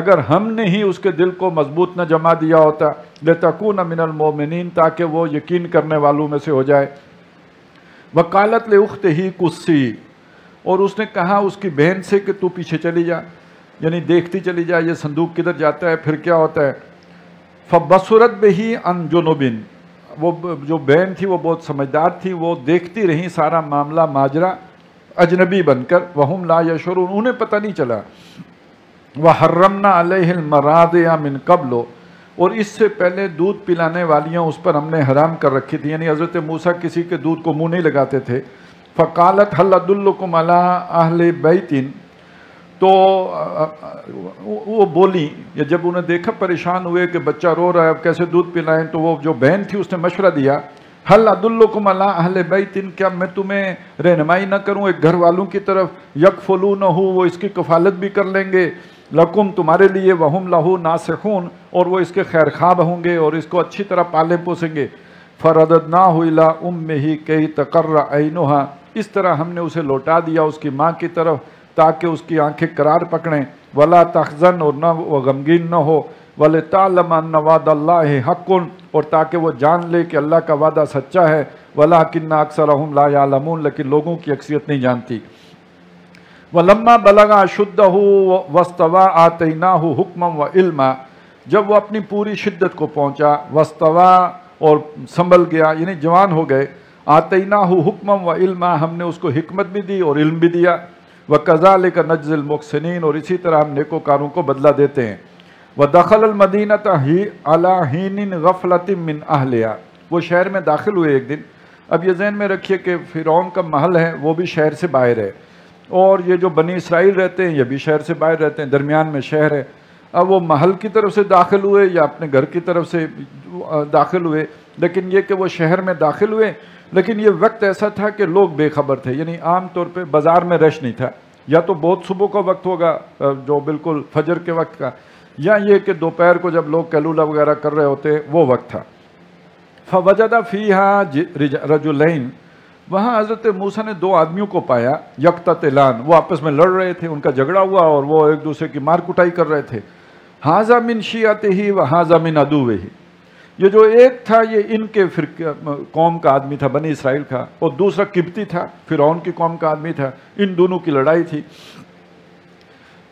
اگر ہم نے ہی اس کے دل کو مضبوط نہ جما دیا ہوتا لتکون من المؤمنین تاکہ وہ یقین کرنے والوں میں سے ہو جائے. وقالت لاختہ قصی اور اس نے کہا اس کی بہن سے کہ تو پیچھے چلی جا یعنی دیکھتی چلی جا یہ صندوق کدھر جاتا ہے پھر کیا ہوتا ہے. فبصرت بہ عن جنب وہ جو بہن تھی وہ بہت سمجھدار تھی وہ دیکھتی رہی سارا معاملہ ماجرا اجنبی بن کر. وہم لا یشعرون انہیں پتہ نہیں چلا. وحرمنا علیہ المراضع من قبل اور اس سے پہلے دودھ پلانے والیاں اس پر ہم نے حرام کر رکھی تھی یعنی حضرت موسیٰ کسی کے دودھ کو منہ نہیں لگاتے تھے. فقالت هل ادلکم علی اہل بیت تو وہ بولی یا جب انہیں دیکھا پریشان ہوئے کہ بچہ رو رہا ہے اب کیسے دودھ پلائیں تو وہ جو بہن تھی اس نے مشورہ دیا هل ادلکم علی اہل بیت کیا میں تمہیں رہنمائی نہ کروں ایک گھر والوں کی طرف یکفلونہ وہ اس کی کفالت بھی کر لیں گے لکم تمہارے لیے وہم لہو ناصحون اور وہ اس کے خیر خواہ ہوں گے اور اس کو اچھی طرح پالیں پوسیں گے. فرددناہ الی امہ کی تقر عینہا اس طرح ہم نے اسے لوٹا دیا اس کی ماں کی طرف تاکہ اس کی آنکھیں قرار پکڑیں. ولا تحزن اور نہ وہ غمگین نہ ہو. ولتعلم ان وعد اللہ حق اور تاکہ وہ جان لے کہ اللہ کا وعدہ سچا ہے. ولکن اکثرہم لا یعلمون لیکن لوگوں کی اکثریت نہیں جانتی. وَلَمَّا بَلَغَ أَشُدَّهُ وَاسْتَوَىٰ آتَيْنَاهُ حُكْمًا وَعِلْمًا جب وہ اپنی پوری شدت کو پہنچا وَاسْتَوَىٰ اور سنبھل گیا یعنی جوان ہو گئے آتَيْنَاهُ حُكْمًا وَعِلْمًا ہم نے اس کو حکمت بھی دی اور علم بھی دیا. وَكَذَلِكَ نَجْزِي الْمُحْسِنِينَ اور اسی طرح ہم نیکوکاروں کو بدلہ دیتے ہیں. وَدَخَلَ الْمَدِينَةَ عَلَىٰ حِينٍ غَفْلَةٍ مِّنْ أَهْلِهَا وہ شہر میں داخل ہوئے ایک دن. اب یہ ذہن میں رکھیے کہ فرعون کا محل ہے وہ بھی شہر سے باہر ہے اور یہ جو بنی اسرائیل رہتے ہیں یہ بھی شہر سے باہر رہتے ہیں درمیان میں شہر ہے. اب وہ محل کی طرف سے داخل ہوئے یا اپنے گھر کی طرف سے داخل ہوئے لیکن یہ کہ وہ شہر میں داخل ہوئے لیکن یہ وقت ایسا تھا کہ لوگ بے خبر تھے یعنی عام طور پہ بازار میں رش نہیں تھا. یا تو بہت صبح کا وقت ہوگا جو بالکل فجر کے وقت کا یا یہ کہ دوپہر کو جب لوگ کیلولا وغیرہ کر رہے ہوتے وہ وقت تھا. فوجد فیہا رجلین وہاں حضرت موسیٰ نے دو آدمیوں کو پایا یقتتلان وہ آپس میں لڑ رہے تھے ان کا جھگڑا ہوا اور وہ ایک دوسرے کی مار کٹائی کر رہے تھے. ھذا من شیعتہ وھذا من عدوہ یہ جو ایک تھا یہ ان کے قوم کا آدمی تھا بنی اسرائیل کا اور دوسرا قبطی تھا فرعون کی قوم کا آدمی تھا. ان دونوں کی لڑائی تھی.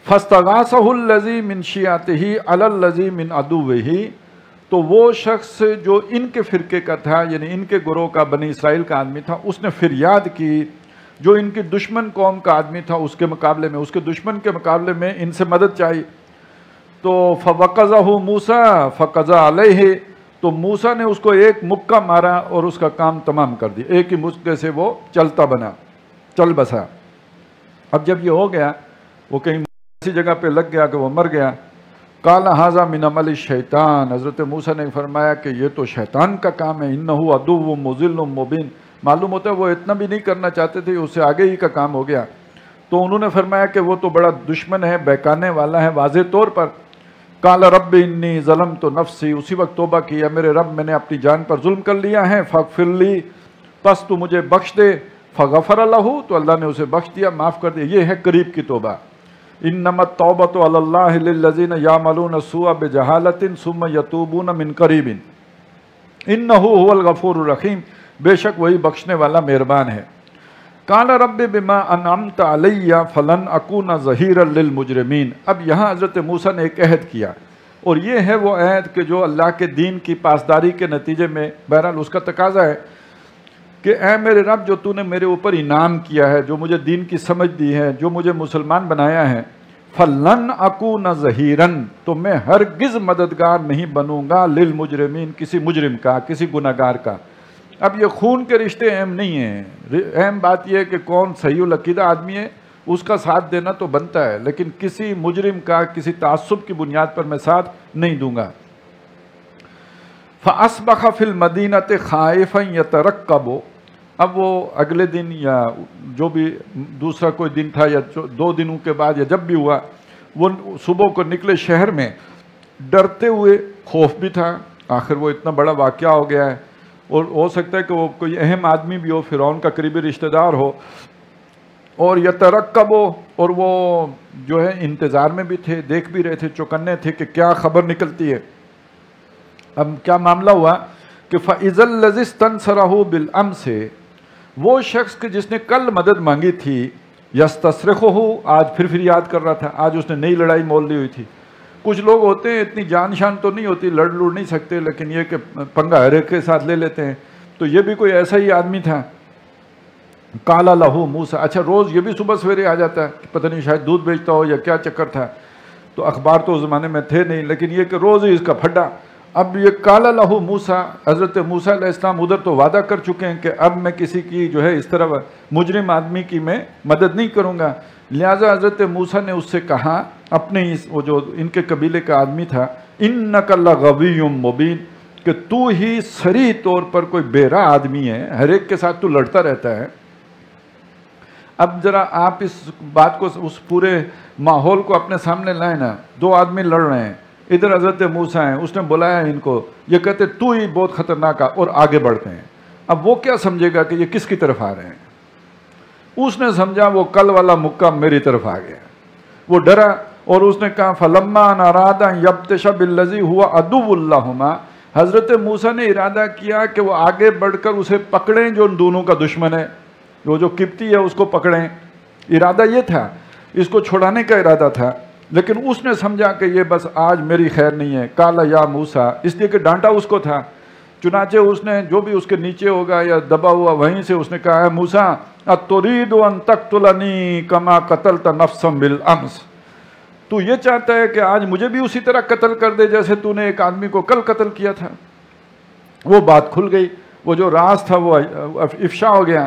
فاستغاثہ الذی من شیعتہ علی الذی من عدوہ تو وہ شخص جو ان کے فرقے کا تھا یعنی ان کے گروہ کا بنی اسرائیل کا آدمی تھا اس نے فریاد کی جو ان کی دشمن قوم کا آدمی تھا اس کے مقابلے میں اس کے دشمن کے مقابلے میں ان سے مدد چاہی. تو فوقظہ موسیٰ فقضى علیہ تو موسیٰ نے اس کو ایک مکہ مارا اور اس کا کام تمام کر دیا ایک ہی مکے سے وہ چلتا بنا چل بسا. اب جب یہ ہو گیا وہ کہیں ایسی جگہ پہ لگ گیا کہ وہ مر گیا. قال ھذا من عمل الشیطان حضرت موسیٰ نے فرمایا کہ یہ تو شیطان کا کام ہے. انہ عدو مضل مبین معلوم ہوتا ہے وہ اتنا بھی نہیں کرنا چاہتے تھے اس سے آگے ہی کا کام ہو گیا. تو انہوں نے فرمایا کہ وہ تو بڑا دشمن ہے بہکانے والا ہے واضح طور پر. قال رب انی ظلمت نفسی اسی وقت توبہ کیا میرے رب میں نے اپنی جان پر ظلم کر لیا ہے. فاغفر لی پس تو مجھے بخش دے. فغفر لہ تو اللہ نے اسے بخش دیا معاف کر دیا. یہ ہے قریب کی توبہ. انما التوبۃ علی اللہ للذین یعملون السوء بجہالۃ ثم یتوبون من قریب انہ هو الغفور الرحیم بے شک وہی بخشنے والا مہربان ہے. قال رب بما انعمت علی فلن اکون ظہیرا للمجرمین اب یہاں حضرت موسیٰ نے ایک عہد کیا اور یہ ہے وہ عہد کہ جو اللہ کے دین کی پاسداری کے نتیجے میں بہرحال اس کا تقاضا ہے کہ اے میرے رب جو تو نے میرے اوپر انعام کیا ہے جو مجھے دین کی سمجھ دی ہے جو مجھے مسلمان بنایا ہے فلن اکون ظہیرا تو میں ہرگز مددگار نہیں بنوں گا للمجرمین کسی مجرم کا کسی گناہگار کا. اب یہ خون کے رشتے اہم نہیں ہیں اہم بات یہ ہے کہ کون صحیح العقیدہ آدمی ہے اس کا ساتھ دینا تو بنتا ہے لیکن کسی مجرم کا کسی تعصب کی بنیاد پر میں ساتھ نہیں دوں گا. فَأَصْبَحَ فِي الْمَدِينَةِ خَائِفًا يَتَرَقَّبُ اب وہ اگلے دن یا جو بھی دوسرا کوئی دن تھا یا 2 دنوں کے بعد یا جب بھی ہوا وہ صبح کو نکلے شہر میں ڈرتے ہوئے خوف بھی تھا آخر وہ اتنا بڑا واقعہ ہو گیا ہے اور ہو سکتا ہے کہ وہ کوئی اہم آدمی بھی ہو فرعون کا قریبی رشتہ دار ہو اور یترقبو، اور وہ جو ہے انتظار میں بھی تھے، دیکھ بھی رہے تھے، چوکنے تھے کہ کیا خبر نکلتی ہے۔ اب کیا معاملہ ہوا کہ فَإِذَا الَّذِي اسْتَنصَرَهُ بِالْأَمْسِ، وہ شخص کہ جس نے کل مدد مانگی تھی، یستصرخہ، آج پھر یاد کر رہا تھا، آج اس نے نئی لڑائی مول لی ہوئی تھی۔ کچھ لوگ ہوتے ہیں اتنی جان شان تو نہیں ہوتی، لڑ نہیں سکتے، لیکن یہ کہ پنگا ہر ایک کے ساتھ لے لیتے ہیں، تو یہ بھی کوئی ایسا ہی آدمی تھا۔ قَالَ لَهُ مُوسیٰ، اچھا روز یہ بھی صبح سویرے آ جاتا ہے، پتہ نہیں شاید دودھ بیچتا ہو یا کیا چکر تھا، تو اخبار تو اس زمانے میں تھے نہیں، لیکن یہ کہ روز ہی اس کا پھڈا۔ اب یہ قَالَ لَهُ مُوسیٰ، حضرت موسیٰ علیہ السلام ادھر تو وعدہ کر چکے ہیں کہ اب میں کسی کی جو ہے اس طرح مجرم آدمی کی میں مدد نہیں کروں گا، لہٰذا حضرت موسیٰ نے اس سے کہا، اپنے وہ جو ان کے قبیلے کا آدمی تھا، اِنَّكَ لَغَوِيٌّ مُبِينٌ، کہ تو ہی صریح طور پر کوئی بے راہ آدمی ہے، ہر ایک کے ساتھ تو لڑتا رہتا ہے۔ اب ذرا آپ اس بات کو، اس پورے ماحول کو اپنے سامنے لائیں نا، دو آدمی لڑ رہے ہیں، ادھر حضرت موسیٰ ہیں، اس نے بلایا ان کو، یہ کہتے تو ہی بہت خطرناک ہے، اور آگے بڑھتے ہیں۔ اب وہ کیا سمجھے گا کہ یہ کس کی طرف آ رہے ہیں؟ اس نے سمجھا وہ کل والا مکہ میری طرف آ گیا، وہ ڈرا، اور اس نے کہا فَلَمَّا أَنْ أَرَادَ أَنْ يَبْطِشَ بِالَّذِي هُوَ عَدُوٌّ لَهُمَا، حضرت موسیٰ نے ارادہ کیا کہ وہ آگے بڑھ کر اسے پکڑیں جو ان دونوں کا دشمن ہے، وہ جو قبطی ہے اس کو پکڑیں، ارادہ یہ تھا، اس کو چھڑانے کا ارادہ تھا، لیکن اس نے سمجھا کہ یہ بس آج میری خیر نہیں ہے۔ قَالَ يَا مُوسَىٰ، اس لیے کہ ڈانٹا اس کو تھا، چنانچہ اس نے جو بھی اس کے نیچے ہوگا یا دبا ہوا وہیں سے اس نے کہا، اے موسیٰ أَتُرِيدُ أَن تَقْتُلَنِي كَمَا قَتَلْتَ نَفْسًا بِالْأَمْسِ، تو یہ چاہتا ہے کہ آج مجھے بھی اسی طرح قتل کر دے جیسے تو نے ایک آدمی کو کل قتل کیا تھا۔ وہ بات کھل گئی، وہ جو راز تھا وہ افشا ہو گیا۔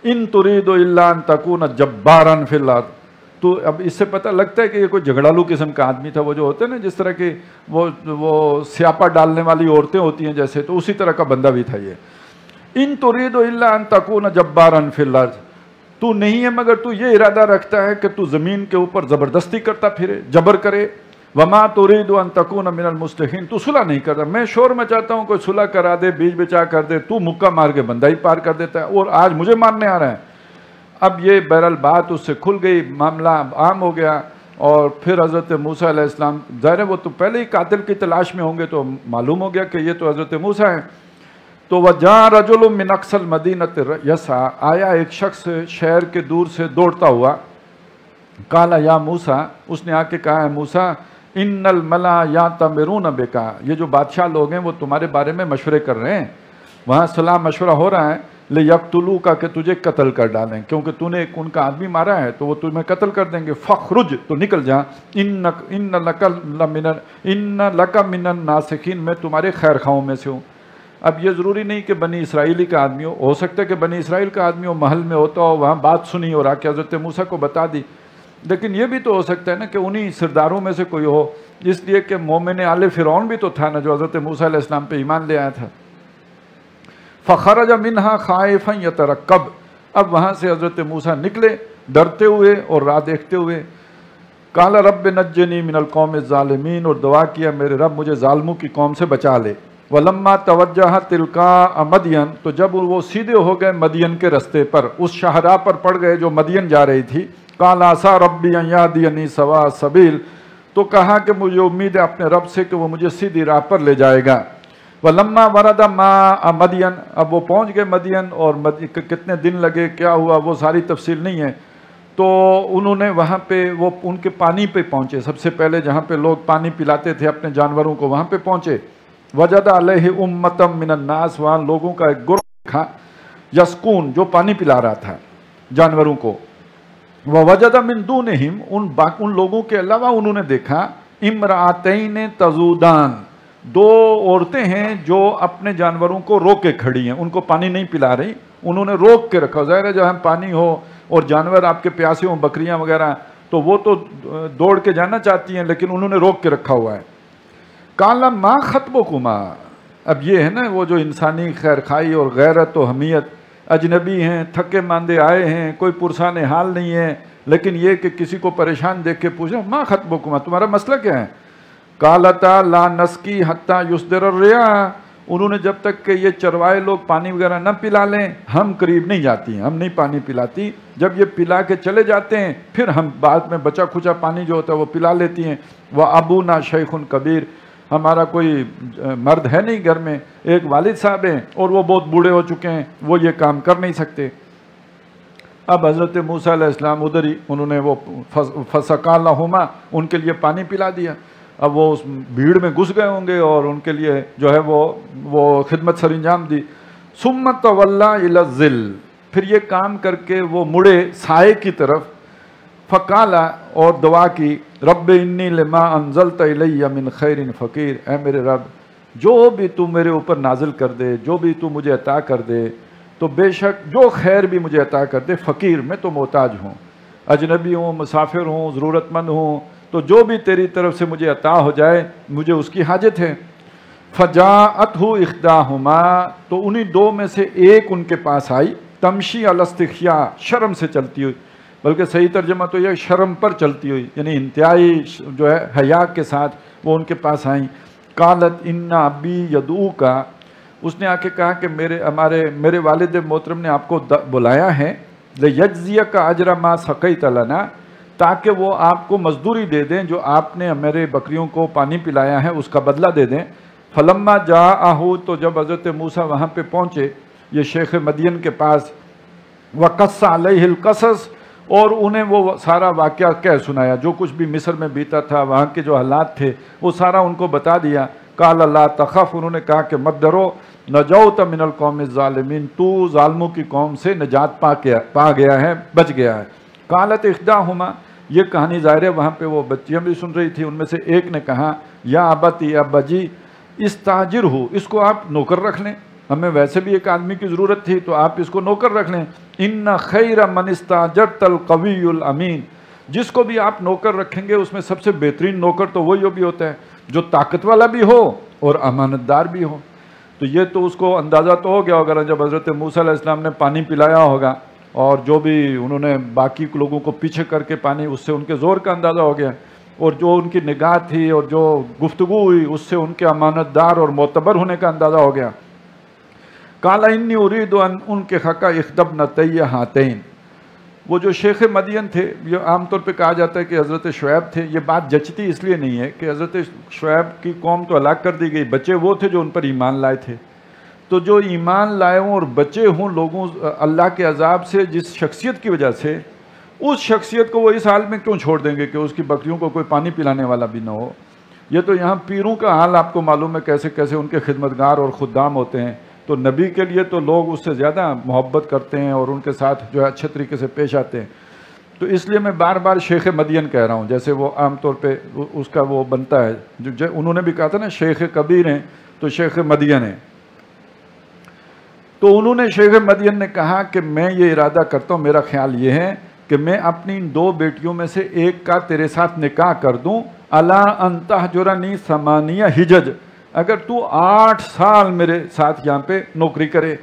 ان تريد الا ان تكون جبارا في الارض، تو اب اس سے پتہ لگتا ہے کہ یہ کوئی جھگڑالو قسم کا آدمی تھا، وہ جو ہوتے ہیں نا جس طرح کی وہ سیاپا ڈالنے والی عورتیں ہوتی ہیں جیسے، تو اسی طرح کا بندہ بھی تھا یہ۔ ان تريد الا ان تكون جبارا في الارض، تو نہیں ہے مگر تو یہ ارادہ رکھتا ہے کہ تو زمین کے اوپر زبردستی کرتا پھرے، جبر کرے۔ وما تريد ان تكون من المصلحين، تو صلح نہیں کرتا، میں شور مچاتا ہوں کوئی صلح کرا دے، بیچ بچا کر دے، تو مکہ مار کے بندہ ہی پار کر دیتا ہے، اور آج مجھے مارنے آ رہا ہے۔ اب یہ بہرحال بات اس سے کھل گئی، معاملہ عام ہو گیا، اور پھر حضرت موسیٰ علیہ السلام، ظاہر ہے وہ تو پہلے ہی قاتل کی تلاش میں ہوں گے، تو معلوم ہو گیا کہ یہ تو حضرت موسیٰ ہیں۔ تو وَجَاءَ رَجُلٌ مِّنْ أَقْصَى الْمَدِينَةِ يَسْعَىٰ، آیا ایک شخص شہر کے دور سے دوڑتا ہوا۔ قَالَ يَا مُوسَىٰ، اس نے آ کے کہا ہے موسیٰ، ان الملا یاتمرون بکا، یہ جو بادشاہ لوگ ہیں وہ تمہارے بارے میں مشورے کر رہے ہیں، وہاں صلاح مشورہ ہو رہا ہے، لیقتلوک، کہ تجھے قتل کر ڈالیں، کیونکہ تو نے ان کا آدمی مارا ہے تو وہ تمہیں قتل کر دیں گے۔ فخرج، تو نکل جا، ان لک من الناسخین، میں تمہارے خیر خواہوں میں سے ہوں۔ اب یہ ضروری نہیں کہ بنی اسرائیلی کا آدمی ہو سکتا ہے کہ بنی اسرائیل کا آدمی ہو، محل میں ہوتا ہو، وہاں بات سنی اور آ کے حضرت موسیٰ کو بتا دی، لیکن یہ بھی تو ہو سکتا ہے نا کہ انہی سرداروں میں سے کوئی ہو، اس لیے کہ مومن آل فرعون بھی تو تھا نا جو حضرت موسیٰ علیہ السلام پہ ایمان لے آیا تھا۔ فخرج منہا خائفا یترقب، اب وہاں سے حضرت موسیٰ نکلے ڈرتے ہوئے اور راہ دیکھتے ہوئے۔ قال رب نجنی من القوم الظالمین، اور دعا کیا میرے رب مجھے ظالموں کی قوم سے بچا لے۔ ولما توجہ تلقاء مدین، تو جب وہ سیدھے ہو گئے مدین کے رستے پر، اس شاہراہ پر پڑ گئے جو مدین جا رہی تھی، قال عسى ربی ان یہدینی سواء السبیل، تو کہا کہ مجھے امید ہے اپنے رب سے کہ وہ مجھے سیدھی راہ پر لے جائے گا۔ ولما ورد ماء مدین، اب وہ پہنچ گئے مدین، اور کتنے دن لگے کیا ہوا وہ ساری تفصیل نہیں ہے، تو انہوں نے وہاں پہ وہ ان کے پانی پہ پہنچے، سب سے پہلے جہاں پہ لوگ پانی پلاتے تھے اپنے جانوروں کو وہاں پہ پہنچے۔ وجد علیہ امۃ من الناس، وہاں لوگوں کا ایک گروہ دیکھا، یسقون، جو پانی پلا رہا تھا جانوروں کو۔ ووجد من دونہم، ان لوگوں کے علاوہ انہوں نے دیکھا، امرأتین تذودان، دو عورتیں ہیں جو اپنے جانوروں کو روک کے کھڑی ہیں، ان کو پانی نہیں پلا رہی، انہوں نے روک کے رکھا۔ ظاہر ہے جہاں پانی ہو اور جانور آپ کے پیاسے ہوں، بکریاں وغیرہ، تو وہ تو دوڑ کے جانا چاہتی ہیں، لیکن انہوں نے روک کے رکھا ہوا ہے۔ قال ما خطبکما، اب یہ ہے نا وہ جو انسانی خیر خواہی اور غیرت و حمیت، اجنبی ہیں، تھکے ماندے آئے ہیں، کوئی پرسان حال نہیں ہے، لیکن یہ کہ کسی کو پریشان دیکھ کے پوچھا ما خطبکما، تمہارا مسئلہ کیا ہے؟ قالتا لا نسقی حتی یصدر الرعاء، انہوں نے جب تک کہ یہ چروائے لوگ پانی وغیرہ نہ پلا لیں ہم قریب نہیں جاتی ہیں، ہم نہیں پانی پلاتی. جب یہ پلا کے چلے جاتے ہیں پھر ہم بعد میں بچا کھچا پانی جو ہوتا ہے وہ پلا لیتی ہیں. وَأَبُونَا شَيْخٌ کبیر، ہمارا کوئی مرد ہے نہیں گھر میں، ایک والد صاحب ہیں اور وہ بہت بوڑھے ہو چکے ہیں، وہ یہ کام کر نہیں سکتے. اب حضرت موسیٰ علیہ السلام ادھر ہی انہوں نے وہ فَسَقَىٰ لَهُمَا ان کے لیے پانی پلا دیا. اب وہ اس بھیڑ میں گھس گئے ہوں گے اور ان کے لیے جو ہے وہ خدمت سر انجام دی. ثُمَّ تَوَلَّىٰ إِلَى الظِّلِّ، پھر یہ کام کر کے وہ مڑے سائے کی طرف. فَقَالَ، اور دعا کی، رَبِّ إِنِّي لِمَا أَنزَلْتَ إِلَيَّ مِنْ خَيْرٍ فَقِيرٌ، اے میرے رب جو بھی تو میرے اوپر نازل کر دے، جو بھی تو مجھے عطا کر دے تو بے شک جو خیر بھی مجھے عطا کر دے، فقیر میں تو محتاج ہوں، اجنبی ہوں، مسافر ہوں، ضرورت مند ہوں، تو جو بھی تیری طرف سے مجھے عطا ہو جائے مجھے اس کی حاجت ہے. فَجَاءَتْهُ إِحْدَاهُمَا، تو انہی دو میں سے ایک ان کے پاس آئی، تمشی علی استحیاء، شرم سے چلتی ہوئی، بلکہ صحیح ترجمہ تو یہ شرم پر چلتی ہوئی، یعنی انتہائی جو ہے حیا کے ساتھ وہ ان کے پاس آئیں. قالت ان ابی یدعوک، اس نے آ کے کہا کہ میرے والد محترم نے آپ کو بلایا ہے، لیجزیک اجر ما سقیت لنا، تاکہ وہ آپ کو مزدوری دے دیں جو آپ نے میرے بکریوں کو پانی پلایا ہے اس کا بدلہ دے دیں. فلما جاءہ، تو جب حضرت موسیٰ وہاں پہ پہنچے یہ شیخ مدین کے پاس، وقص علیہ القصص، اور انہیں وہ سارا واقعہ کہہ سنایا، جو کچھ بھی مصر میں بیتا تھا، وہاں کے جو حالات تھے وہ سارا ان کو بتا دیا. قال لا تخف، انہوں نے کہا کہ مت ڈرو، نجوت من القوم الظالمین، تو ظالموں کی قوم سے نجات پا گیا ہے، بچ گیا ہے. قالت احداہما، یہ کہانی ظاہر ہے وہاں پہ وہ بچیاں بھی سن رہی تھی، ان میں سے ایک نے کہا یا ابتی، ابا جی، استاجر ہو، اس کو آپ نوکر رکھ لیں، ہمیں ویسے بھی ایک آدمی کی ضرورت تھی تو آپ اس کو نوکر رکھ لیں. ان خیر من استاجرت القوی الامین، جس کو بھی آپ نوکر رکھیں گے اس میں سب سے بہترین نوکر تو وہی بھی ہوتا ہے جو طاقت والا بھی ہو اور امانت دار بھی ہو. تو یہ تو اس کو اندازہ تو ہو گیا ہوگا جب حضرت موسیٰ علیہ السلام نے پانی پلایا ہوگا اور جو بھی انہوں نے باقی لوگوں کو پیچھے کر کے پانی، اس سے ان کے زور کا اندازہ ہو گیا، اور جو ان کی نگاہ تھی اور جو گفتگو ہوئی اس سے ان کے امانت دار اور معتبر ہونے کا اندازہ ہو گیا. قال انی ارید ان انکحک احدی ابنتی ہاتین، وہ جو شیخ مدین تھے، یہ عام طور پہ کہا جاتا ہے کہ حضرت شعیب تھے، یہ بات جچتی اس لیے نہیں ہے کہ حضرت شعیب کی قوم تو ہلاک کر دی گئی، بچے وہ تھے جو ان پر ایمان لائے تھے. تو جو ایمان لائے ہوں اور بچے ہوں لوگوں اللہ کے عذاب سے جس شخصیت کی وجہ سے، اس شخصیت کو وہ اس حال میں کیوں چھوڑ دیں گے کہ اس کی بکریوں کو کوئی پانی پلانے والا بھی نہ ہو. یہ تو یہاں پیروں کا حال آپ کو معلوم ہے کیسے کیسے ان کے خدمتگار اور خدام ہوتے ہیں، تو نبی کے لیے تو لوگ اس سے زیادہ محبت کرتے ہیں اور ان کے ساتھ جو ہے اچھے طریقے سے پیش آتے ہیں. تو اس لیے میں بار بار شیخ مدین کہہ رہا ہوں، جیسے وہ عام طور پہ اس کا وہ بنتا ہے، جو انہوں نے بھی کہا تھا نا شیخ کبیر ہیں تو شیخ مدین ہیں. تو انہوں نے شیخ مدین نے کہا کہ میں یہ ارادہ کرتا ہوں، میرا خیال یہ ہے کہ میں اپنی ان دو بیٹیوں میں سے ایک کا تیرے ساتھ نکاح کر دوں، الا ان تہجرنی ثمانیہ حجج، اگر تو 8 سال میرے ساتھ یہاں پہ نوکری کرے.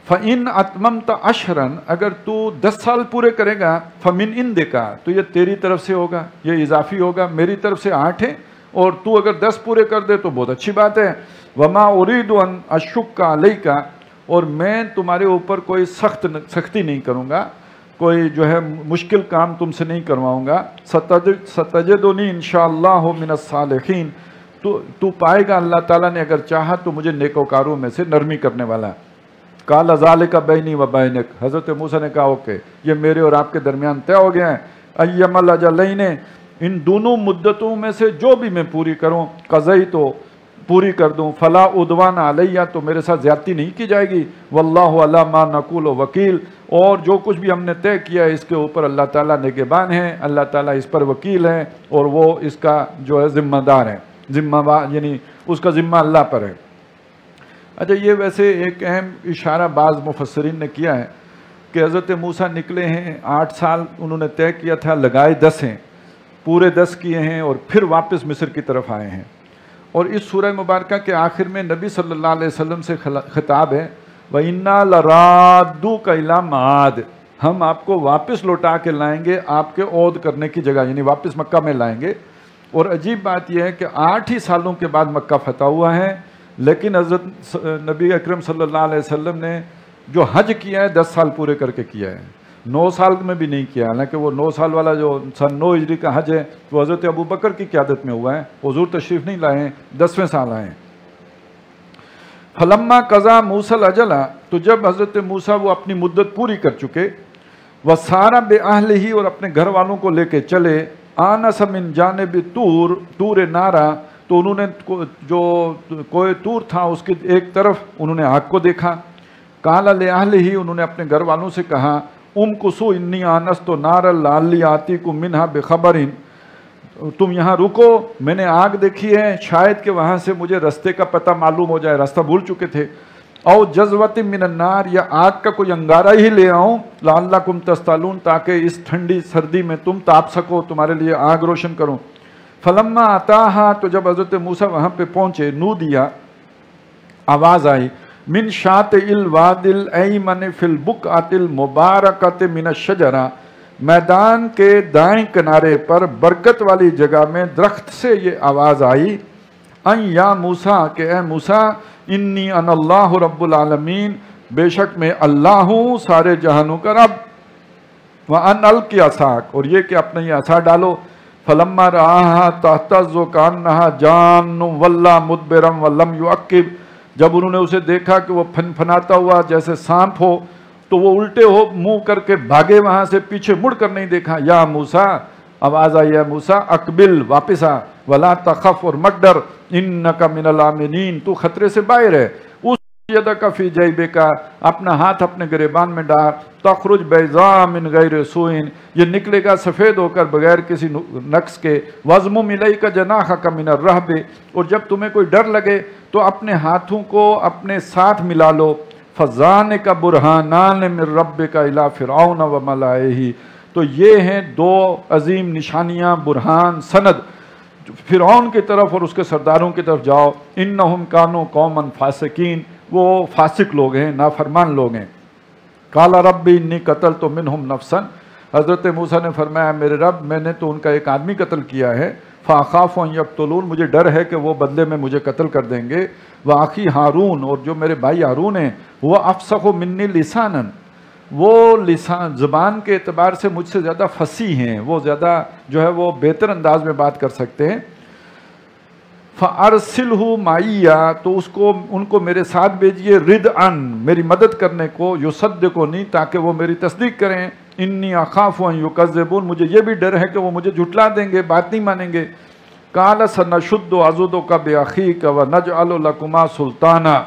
فَإِنْ أَتْمَمْتَ عَشْرًا، اگر تو 10 سال پورے کرے گا، فَمِنْ عِنْدِكَ، تو یہ تیری طرف سے ہوگا، یہ اضافی ہوگا، میری طرف سے 8 ہے اور تو اگر 10 پورے کر دے تو بہت اچھی بات ہے. وَمَا أُرِيدُ أَنْ أَشُقَّ عَلَيْكَ، اور میں تمہارے اوپر کوئی سختی نہیں کروں گا، کوئی جو ہے مشکل کام تم سے نہیں کرواؤں گا. ستجدنی انشاءاللہ من الصالحین، تو پائے گا اللہ تعالیٰ نے اگر چاہا تو مجھے نیکوکاروں میں سے نرمی کرنے والا. قال ذالک بینی و بینک، حضرت موسیٰ نے کہا اوکے یہ میرے اور آپ کے درمیان طے ہو گیا ہے. ایم الاجلین، ان دونوں مدتوں میں سے جو بھی میں پوری کروں، قضی تو پوری کر دوں، فلا عدوان علیہ، تو میرے ساتھ زیادتی نہیں کی جائے گی. واللہ علی ما نقول وکیل، اور جو کچھ بھی ہم نے طے کیا ہے اس کے اوپر اللہ تعالیٰ نگہبان ہے، اللہ تعالیٰ اس پر وکیل ہے اور وہ اس کا جو ہے ذمہ دار ہے، یعنی اس کا ذمہ اللہ پر ہے. اچھا یہ ویسے ایک اہم اشارہ بعض مفسرین نے کیا ہے کہ حضرت موسیٰ نکلے ہیں، 8 سال انہوں نے طے کیا تھا، لگائے 10 ہیں، پورے 10 کیے ہیں اور پھر واپس مصر کی طرف آئے ہیں. اور اس سورہ مبارکہ کے آخر میں نبی صلی اللہ علیہ وسلم سے خطاب ہے، وَإِنَّا لَرَادُّوكَ إِلَىٰ مَعَادٍ، ہم آپ کو واپس لوٹا کے لائیں گے آپ کے عود کرنے کی جگہ، یعنی واپس مکہ میں لائیں گے. اور عجیب بات یہ ہے کہ 8 ہی سالوں کے بعد مکہ فتح ہوا ہے، لیکن حضرت نبی اکرم صلی اللہ علیہ وسلم نے جو حج کیا ہے 10 سال پورے کر کے کیا ہے، 9 سال میں بھی نہیں کیا، حالانکہ وہ 9 سال والا جو سن 9 ہجری کا حج ہے وہ حضرت ابو بکر کی قیادت میں ہوا ہے، حضور تشریف نہیں لائے ہیں، 10ویں سال آئے ہیں۔ فلما قضا موسیٰ الاجل، تو جب حضرت موسیٰ وہ اپنی مدت پوری کر چکے، وسارا بأہلہ، اور اپنے گھر والوں کو لے کے چلے، آنس من جانب طور نارا، تو انہوں نے جو کوہ طور تھا اس کے ایک طرف انہوں نے آگ کو دیکھا، قال لأہلہ، انہوں نے اپنے گھر والوں سے کہا، امکثوا انی آنست نارا لعلی آتیکم منہا بخبر، تم یہاں رکو، میں نے آگ دیکھی ہے، شاید کہ وہاں سے مجھے رستے کا پتہ معلوم ہو جائے، راستہ بھول چکے تھے، او جذوۃ من النار، یا آگ کا کوئی انگارہ ہی لے آؤں، لعلکم تصطلون، تاکہ اس ٹھنڈی سردی میں تم تاپ سکو، تمہارے لیے آگ روشن کروں۔ فلما اتاہا، تو جب حضرت موسیٰ وہاں پہ پہنچے، نودیا، آواز آئی، من شاطئ الوادی الایمن فی البقعۃ المبارکۃ من الشجرہ، میدان کے دائیں کنارے پر برکت والی جگہ میں درخت سے یہ آواز آئی، ان یا موسیٰ، کہ اے موسیٰ، انی انا اللہ رب العالمین، بے شک میں اللہ ہوں سارے جہانوں کا رب، وان القی عصاک، اور یہ کہ اپنے یہ عصا ڈالو، فلما رآہا تہتز کانہا جان ولا مدبرا ولم یعقب، جب انہوں نے اسے دیکھا کہ وہ پھنپھناتا ہوا جیسے سانپ ہو، تو وہ الٹے ہو منہ کر کے بھاگے وہاں سے، پیچھے مڑ کر نہیں دیکھا۔ یا موسیٰ، آواز آئی ہے موسیٰ، اقبل، واپس آ، ولا تخف، اور مت ڈر، انک من الآمنین، تو خطرے سے باہر ہے، اس یدک فی جیبک، اپنا ہاتھ اپنے گریبان میں ڈال، تخرج بیضاء من غیر سوء، یہ نکلے گا سفید ہو کر بغیر کسی نقص کے، وضمم الیک جناحک من الرہب، اور جب تمہیں کوئی ڈر لگے تو اپنے ہاتھوں کو اپنے ساتھ ملا لو، فذانک برہانان من ربک الی فرعون وملئہ، تو یہ ہیں 2 عظیم نشانیاں، برہان، سند، فرعون کی طرف اور اس کے سرداروں کی طرف جاؤ، انہم کانوا قوما فاسقین، وہ فاسق لوگ ہیں، نافرمان لوگ ہیں۔ قال ربی انی قتلت منہم نفسا، حضرت موسیٰ نے فرمایا میرے رب، میں نے تو ان کا ایک آدمی قتل کیا ہے، فاخاف ان یقتلون، مجھے ڈر ہے کہ وہ بدلے میں مجھے قتل کر دیں گے، واخی ہارون، اور جو میرے بھائی ہارون ہیں، وہ افصح منی لسانا، وہ لسان زبان کے اعتبار سے مجھ سے زیادہ فصیح ہیں، وہ زیادہ جو ہے وہ بہتر انداز میں بات کر سکتے ہیں، فَأَرْسِلْهُ مَعِيَّ، تو ان کو میرے ساتھ بھیجئے، رِدْعًا، میری مدد کرنے کو، يُصَدِّقُنِي، تاکہ وہ میری تصدیق کریں، انی اخاف ان یکذبون، مجھے یہ بھی ڈر ہے کہ وہ مجھے جھٹلا دیں گے، بات نہیں مانیں گے۔ قال سنشد عضدک باخیک ونجعل لکما سلطانا،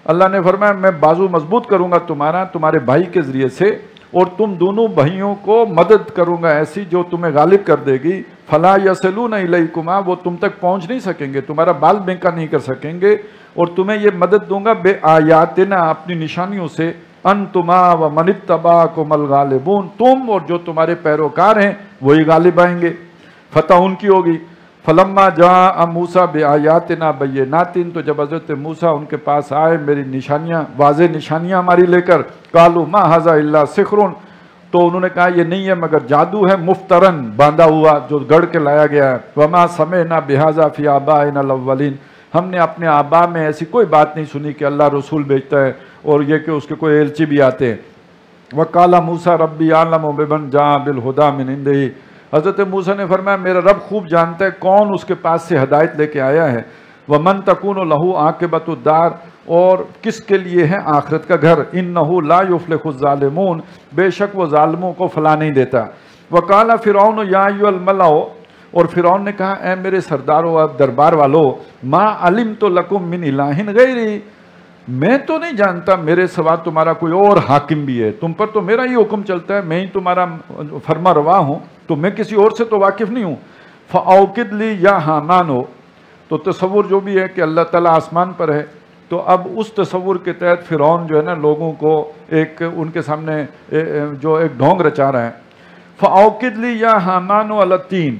اللہ نے فرمایا میں بازو مضبوط کروں گا تمہارے بھائی کے ذریعے سے، اور تم دونوں بھائیوں کو مدد کروں گا ایسی جو تمہیں غالب کر دے گی، فلا یصلون الیکما، وہ تم تک پہنچ نہیں سکیں گے، تمہارا بال بینکا نہیں کر سکیں گے، اور تمہیں یہ مدد دوں گا بے آیاتنا، اپنی نشانیوں سے، انتما ومن اتبعکم الغالبون، تم اور جو تمہارے پیروکار ہیں وہی غالب آئیں گے، فتح ان کی ہوگی۔ فلما جاء موسیٰ بآیاتنا بینات، تو جب حضرت موسیٰ ان کے پاس آئے میری نشانیاں، واضح نشانیاں ہماری لے کر، قالوا ما ھذا الا سحر، تو انہوں نے کہا یہ نہیں ہے مگر جادو ہے، مفترن، باندھا ہوا، جو گڑھ کے لایا گیا ہے، وما سمعنا بھذا فی آبائنا الاولین، ہم نے اپنے آبا میں ایسی کوئی بات نہیں سنی کہ اللہ رسول بھیجتا ہے اور یہ کہ اس کے کوئی ایلچی بھی آتے ہیں۔ وقال موسیٰ ربی اعلم بمن جاء بالہدی من عنده، حضرت موسیٰ نے فرمایا میرا رب خوب جانتا ہے کون اس کے پاس سے ہدایت لے کے آیا ہے، ومن تکون لہ عاقبۃ الدار، اور کس کے لیے ہے آخرت کا گھر، انہ لا یفلح الظالمون، بے شک وہ ظالموں کو فلاح نہیں دیتا۔ وقال فرعون یا ایھا الملأ، اور فرعون نے کہا اے میرے سرداروں اور دربار والو، ما علمت لکم من الہ غیری، میں تو نہیں جانتا میرے سوا تمہارا کوئی اور حاکم بھی ہے، تم پر تو میرا ہی حکم چلتا ہے، میں ہی تمہارا فرما روا ہوں، تو میں کسی اور سے تو واقف نہیں ہوں۔ فَأَوْقِدْ لِي يَا حَامَانُ، تو تصور جو بھی ہے کہ اللہ تعالیٰ آسمان پر ہے، تو اب اس تصور کے تحت فرعون جو ہے نا لوگوں کو ایک ان کے سامنے جو ایک ڈھونگ رچا رہا ہے۔ فَأَوْقِدْ لِي يَا حَامَانُ عَلَى الطِّينِ،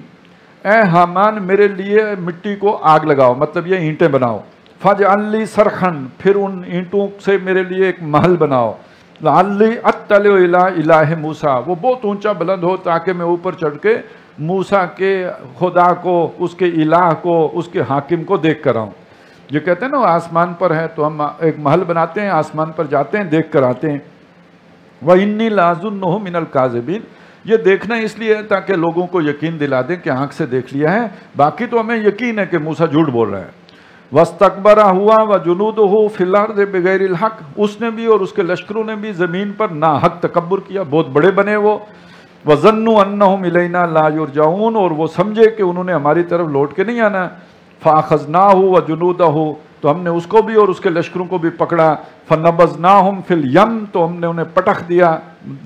اے حامان میرے لیے مٹی کو آگ لگاؤ، مطلب یہ اینٹیں بناؤ، فَاجْعَلْ لِي صَرْخًا، پھر ان اینٹوں سے میرے لیے ایک محل بناؤ، لَعَلِّي أَطَّلِعُ إِلَىٰ إِلَٰهِ موسیٰ، وہ بہت اونچا بلند ہو تاکہ میں اوپر چڑھ کے موسیٰ کے خدا کو، اس کے الہ کو، اس کے حاکم کو دیکھ کر آؤں۔ یہ کہتے ہیں نا وہ آسمان پر ہے تو ہم ایک محل بناتے ہیں، آسمان پر جاتے ہیں، دیکھ کر آتے ہیں۔ وَإِنِّي لَأَظُنُّهُ مِنَ الْكَاذِبِينَ، یہ دیکھنا اس لیے ہے تاکہ لوگوں کو یقین دلا دیں کہ آنکھ سے دیکھ لیا ہے، باقی تو ہمیں یقین ہے کہ موسیٰ جھوٹ بول رہا ہے۔ وَاسْتَكْبَرَ هُوَ وَجُنُودُهُ فِي الْأَرْضِ بِغَيْرِ الْحَقِّ، اس نے بھی اور اس کے لشکروں نے بھی زمین پر ناحق تکبر کیا، بہت بڑے بنے وہ۔ وَظَنُّوا أَنَّهُمْ إِلَيْنَا لَا يُرْجَعُونَ، اور وہ سمجھے کہ انہوں نے ہماری طرف لوٹ کے نہیں آنا۔ فَأَخَذْنَاهُ وَجُنُودَهُ، تو ہم نے اس کو بھی اور اس کے لشکروں کو بھی پکڑا۔ فَنَبَذْنَاهُمْ فِي الْيَمِّ، تو ہم نے انہیں پٹخ دیا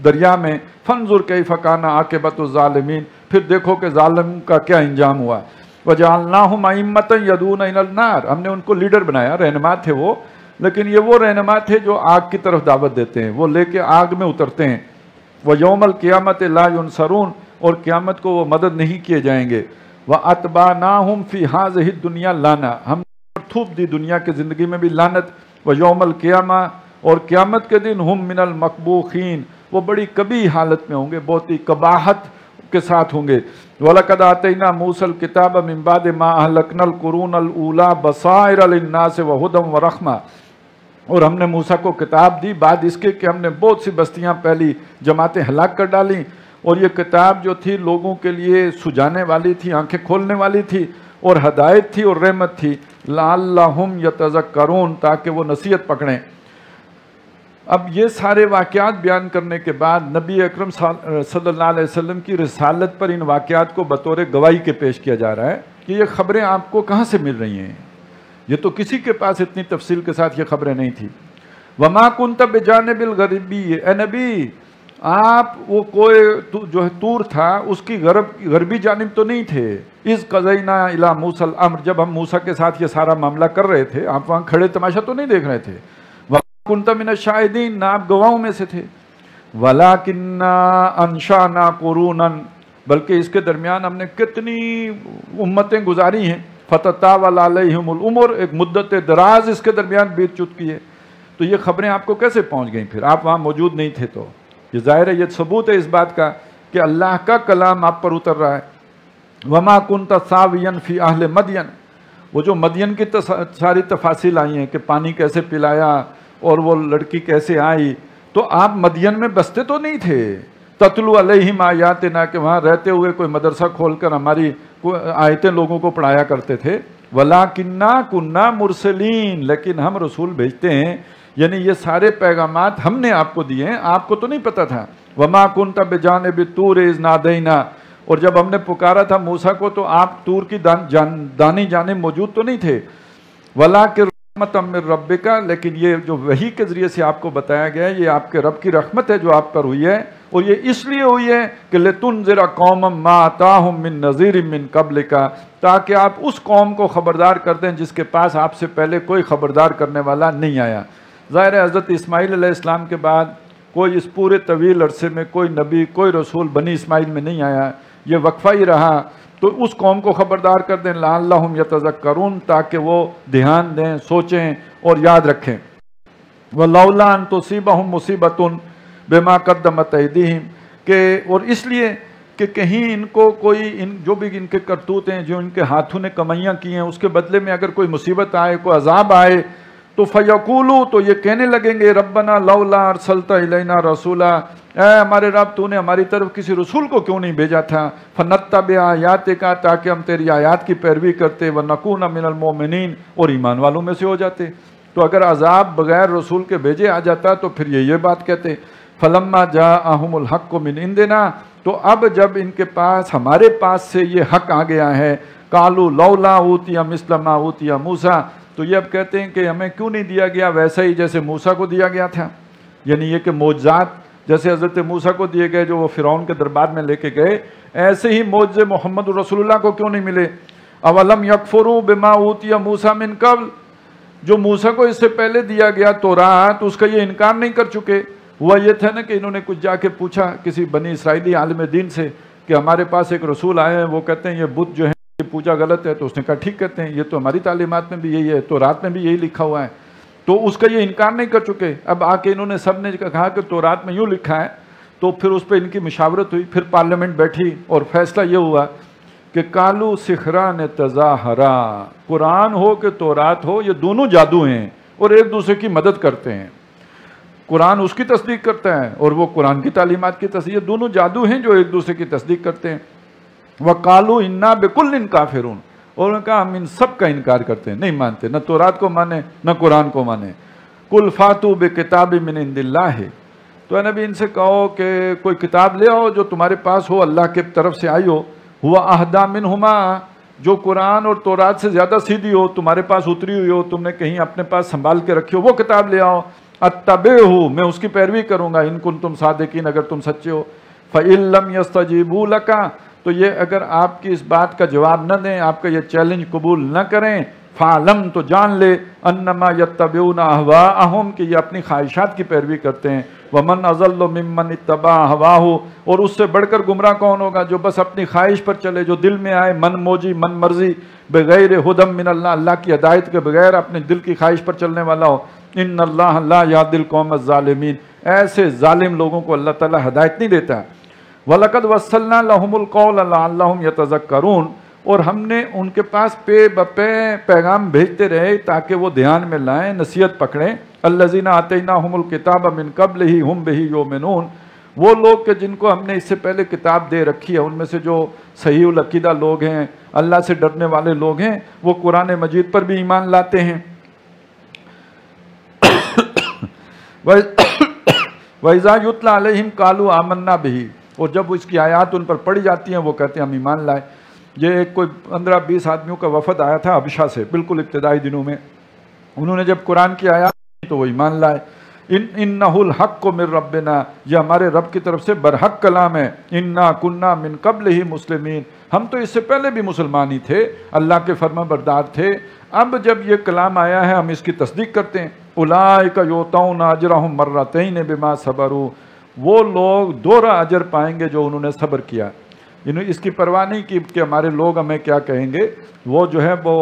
دریا میں۔ فَانظُرْ كَيْفَ كَانَ عَاقِبَةُ الظَّالِمِينَ، پھر دیکھو کہ ظالم کا کیا انجام ہوا۔ وَجَعَلْنَاهُمْ أَئِمَّةً يَدْعُونَ إِلَى النَّارِ، ہم نے ان کو لیڈر بنایا، رہنما تھے وہ، لیکن یہ وہ رہنما تھے جو آگ کی طرف دعوت دیتے ہیں، وہ لے کے آگ میں اترتے ہیں۔ وَيَوْمَ الْقِيَامَةِ لَا يُنصَرُونَ، اور قیامت کو وہ مدد نہیں کیے جائیں گے۔ وَأَتْبَعْنَاهُمْ فِي هَذِهِ الدُّنْيَا لَعْنَةً، ہم نے تھوپ دی دنیا کی زندگی میں بھی لعنت۔ وَيَوْمَ الْقِيَامَةِ، اور قیامت کے دن ہم من المقبوخین، وہ بڑی کبھی حالت میں ہوں گے، بہت ہی قباحت کے ساتھ ہوں گے۔ وَلَقَدْ آتَيْنَا مُوسَى الْكِتَابَ مِن بَعْدِ مَا أَهْلَكْنَا الْقُرُونَ الْأُولَىٰ بَصَائِرَ لِلنَّاسِ وَهُدًى وَرَحْمَةً، اور ہم نے موسیٰ کو کتاب دی بعد اس کے کہ ہم نے بہت سی بستیاں پہلی جماعتیں ہلاک کر ڈالیں، اور یہ کتاب جو تھی لوگوں کے لیے سجانے والی تھی، آنکھیں کھولنے والی تھی، اور ہدایت تھی اور رحمت تھی۔ لَعَلَّهُمْ يَتَذَكَّرُونَ، تاکہ وہ نصیحت پکڑیں۔ اب یہ سارے واقعات بیان کرنے کے بعد نبی اکرم صلی اللہ علیہ وسلم کی رسالت پر ان واقعات کو بطور گواہی کے پیش کیا جا رہا ہے کہ یہ خبریں آپ کو کہاں سے مل رہی ہیں، یہ تو کسی کے پاس اتنی تفصیل کے ساتھ یہ خبریں نہیں تھی۔ وَمَا كُنْتَ بِجَانِبِ الْغَرْبِيِّ، اے نبی آپ وہ کوئی جو ہے طور تھا اس کی غربی جانب تو نہیں تھے۔ اِذْ قَضَيْنَا إِلَىٰ مُوسَىٰ الْأَمْرَ، جب ہم موسیٰ کے ساتھ یہ سارا معاملہ کر رہے تھے، آپ وہاں کھڑے تماشا تو نہیں دیکھ رہے تھے۔ كُنْتَ مِنَ الشَّاهِدِينَ، نہ آپ گواہوں میں سے تھے۔ وَلَكِنَّا أَنشَأْنَا قُرُونًا، بلکہ اس کے درمیان ہم نے کتنی امتیں گزاری ہیں۔ فَتَطَاوَلَ عَلَيْهِمُ الْأُمُرُ، ایک مدت دراز اس کے درمیان بیت چکی ہے۔ تو یہ خبریں آپ کو کیسے پہنچ گئیں؟ پھر آپ وہاں موجود نہیں تھے، تو یہ ظاہر ہے، یہ ثبوت ہے اس بات کا کہ اللہ کا کلام آپ پر اتر رہا ہے۔ وَمَا كُنْتَ ثَاوِيًا فِي أَهْلِ مَدْيَنَ، وہ جو مدین کی ساری تفاصیل آئی ہیں کہ پانی کیسے پلایا اور وہ لڑکی کیسے آئی، تو آپ مدین میں بستے تو نہیں تھے۔ تتلو علیہم آیاتنا، کہ وہاں رہتے ہوئے کوئی مدرسہ کھول کر ہماری آیتیں لوگوں کو پڑھایا کرتے تھے۔ وَلَٰكِنَّا كُنَّا مُرْسِلِينَ، لیکن ہم رسول بھیجتے ہیں، یعنی یہ سارے پیغامات ہم نے آپ کو دیے ہیں، آپ کو تو نہیں پتہ تھا۔ وَمَا كُنْتَ بِجَانِبِ الطُّورِ إِذْ نَادَيْنَا، اور جب ہم نے پکارا تھا موسیٰ کو تو آپ طور کی دانی جانب موجود تو نہیں تھے۔ وَلَٰكِنْ رحمتم من ربک، لیکن یہ جو وحی کے ذریعے سے آپ کو بتایا گیا ہے یہ آپ کے رب کی رحمت ہے جو آپ پر ہوئی ہے، اور یہ اس لیے ہوئی ہے کہ لتنذر قوما ما اتاہم من نذیر من قبلک، تاکہ آپ اس قوم کو خبردار کر دیں جس کے پاس آپ سے پہلے کوئی خبردار کرنے والا نہیں آیا۔ ظاہر ہے حضرت اسماعیل علیہ السلام کے بعد کوئی اس پورے طویل عرصے میں کوئی نبی کوئی رسول بنی اسماعیل میں نہیں آیا، یہ وقفہ ہی رہا، تو اس قوم کو خبردار کر دیں لعلہم یتذکرون، تاکہ وہ دھیان دیں، سوچیں اور یاد رکھیں۔ ولولا ان تصیبہم مصیبۃ بما قدمت ایدیہم، کہ اور اس لیے کہ کہیں ان کو کوئی جو بھی ان کے کرتوت ہیں جو ان کے ہاتھوں نے کمائیاں کی ہیں اس کے بدلے میں اگر کوئی مصیبت آئے، کوئی عذاب آئے، تو فیقولوا، تو یہ کہنے لگیں گے ربنا لولا ارسلت الینا رسولا، اے ہمارے رب تو نے ہماری طرف کسی رسول کو کیوں نہیں بھیجا تھا، فنتبع آیاتک، تاکہ ہم تیری آیات کی پیروی کرتے، ونکون من المؤمنین، اور ایمان والوں میں سے ہو جاتے۔ تو اگر عذاب بغیر رسول کے بھیجے آ جاتا تو پھر یہ بات کہتے۔ فلما جاءہم الحق من عندنا، تو اب جب ان کے پاس ہمارے پاس سے یہ حق آ گیا ہے، قالوا لولا اوتی مثل ما اوتی موسیٰ، تو یہ اب کہتے ہیں کہ ہمیں کیوں نہیں دیا گیا ویسا ہی جیسے موسیٰ کو دیا گیا تھا، یعنی یہ کہ معجزات جیسے حضرت موسیٰ کو دیے گئے جو وہ فرعون کے دربار میں لے کے گئے، ایسے ہی معجزے محمد رسول اللہ کو کیوں نہیں ملے۔ اولم یکفروا بما اوتی موسیٰ من قبل، جو موسیٰ کو اس سے پہلے دیا گیا تورات، اس کا یہ انکار نہیں کر چکے۔ ہوا یہ تھا نا کہ انہوں نے کچھ جا کے پوچھا کسی بنی اسرائیلی عالم دین سے کہ ہمارے پاس ایک رسول آئے ہیں، وہ کہتے ہیں یہ بت جو ہے یہ پوجا غلط ہے، تو اس نے کہا ٹھیک کہتے ہیں، یہ تو ہماری تعلیمات میں بھی یہی ہے، تورات میں بھی یہی لکھا ہوا ہے، تو اس کا یہ انکار نہیں کر چکے۔ اب آ کے انہوں نے سب نے کہا کہ تورات میں یوں لکھا ہے، تو پھر اس پہ ان کی مشاورت ہوئی، پھر پارلیمنٹ بیٹھی اور فیصلہ یہ ہوا کہ کالو سحران تظاہرا، قرآن ہو کہ تورات ہو، یہ دونوں جادو ہیں اور ایک دوسرے کی مدد کرتے ہیں۔ قرآن اس کی تصدیق کرتا ہے اور وہ قرآن کی تعلیمات کی تصدیق، یہ دونوں جادو ہیں جو ایک دوسرے کی تصدیق کرتے ہیں۔ وَقَالُوا إِنَّا بِكُلٍّ کافرون، اور انہوں نے کہا ہم ان سب کا انکار کرتے ہیں، نہیں مانتے، نہ تورات کو مانے نہ قرآن کو مانے۔ قُلْ فَاتُوا بِكِتَابٍ مِّنْ عِندِ اللَّهِ، تو اے نبی ان سے کہو کہ کوئی کتاب لے آؤ جو تمہارے پاس ہو، اللہ کی طرف سے آئی ہو، ہوا اہدیٰ منہما، جو قرآن اور تورات سے زیادہ سیدھی ہو، تمہارے پاس اتری ہوئی ہو، تم نے کہیں اپنے پاس سنبھال کے رکھی ہو، وہ کتاب لے آؤ، اتبعہ، میں اس کی پیروی کروں گا، ان کنتم صادقین، اگر تم سچے ہو۔ فَإِن لَّمْ يَسْتَجِيبُوا لَكَ، تو یہ اگر آپ کی اس بات کا جواب نہ دیں، آپ کا یہ چیلنج قبول نہ کریں، فَعْلَمْ، تو جان لے، انما يتبعون اهواءهم، کہ یہ اپنی خواہشات کی پیروی کرتے ہیں۔ وَمَنْ أَضَلُّ مِمَّنِ اتَّبَعَ هَوَاهُ، اور اس سے بڑھ کر گمراہ کون ہوگا جو بس اپنی خواہش پر چلے، جو دل میں آئے، من موجی، من مرضی، بغیر ہدم من اللہ، اللہ کی ہدایت کے بغیر اپنے دل کی خواہش پر چلنے والا ہو۔ ان اللہ لا یہدی القوم الظالمین، ایسے ظالم لوگوں کو اللہ تعالیٰ ہدایت نہیں دیتا۔ وَلَقَدْ وَصَّلْنَا لَهُمُ الْقَوْلَ لَعَلَّهُمْ يَتَذَكَّرُونَ، اور ہم نے ان کے پاس پے بپے پیغام بھیجتے رہے تاکہ وہ دھیان میں لائیں، نصیحت پکڑیں۔ الَّذِينَ آتَيْنَاهُمُ الْكِتَابَ مِنْ قَبْلِهِ هُمْ بِهِ يُؤْمِنُونَ، وہ لوگ کہ جن کو ہم نے اس سے پہلے کتاب دے رکھی ہے، ان میں سے جو صحیح العقیدہ لوگ ہیں، اللہ سے ڈرنے والے لوگ ہیں، وہ قرآن مجید پر بھی ایمان لاتے ہیں۔ وَإِذَا يُتْلَى عَلَيْهِمْ قَالُوا آمَنَّا بِهِ، اور جب اس کی آیات ان پر پڑھی جاتی ہیں وہ کہتے ہیں ہم ایمان لائے۔ یہ ایک کوئی 15-20 آدمیوں کا وفد آیا تھا حبشہ سے، بالکل ابتدائی دنوں میں، انہوں نے جب قرآن کی آیات کی تو وہ ایمان لائے۔ انہ الحق من ربنا، یہ ہمارے رب کی طرف سے برحق کلام ہے۔ انا کنا من قبلہ مسلمین، ہم تو اس سے پہلے بھی مسلمان ہی تھے، اللہ کے فرما بردار تھے، اب جب یہ کلام آیا ہے ہم اس کی تصدیق کرتے ہیں۔ اولئک یؤتون اجرہم مرتین بما صبروا، وہ لوگ دوہرا اجر پائیں گے جو انہوں نے صبر کیا۔ انہوں نے اس کی پرواہ نہیں کی کہ ہمارے لوگ ہمیں کیا کہیں گے، وہ جو ہے وہ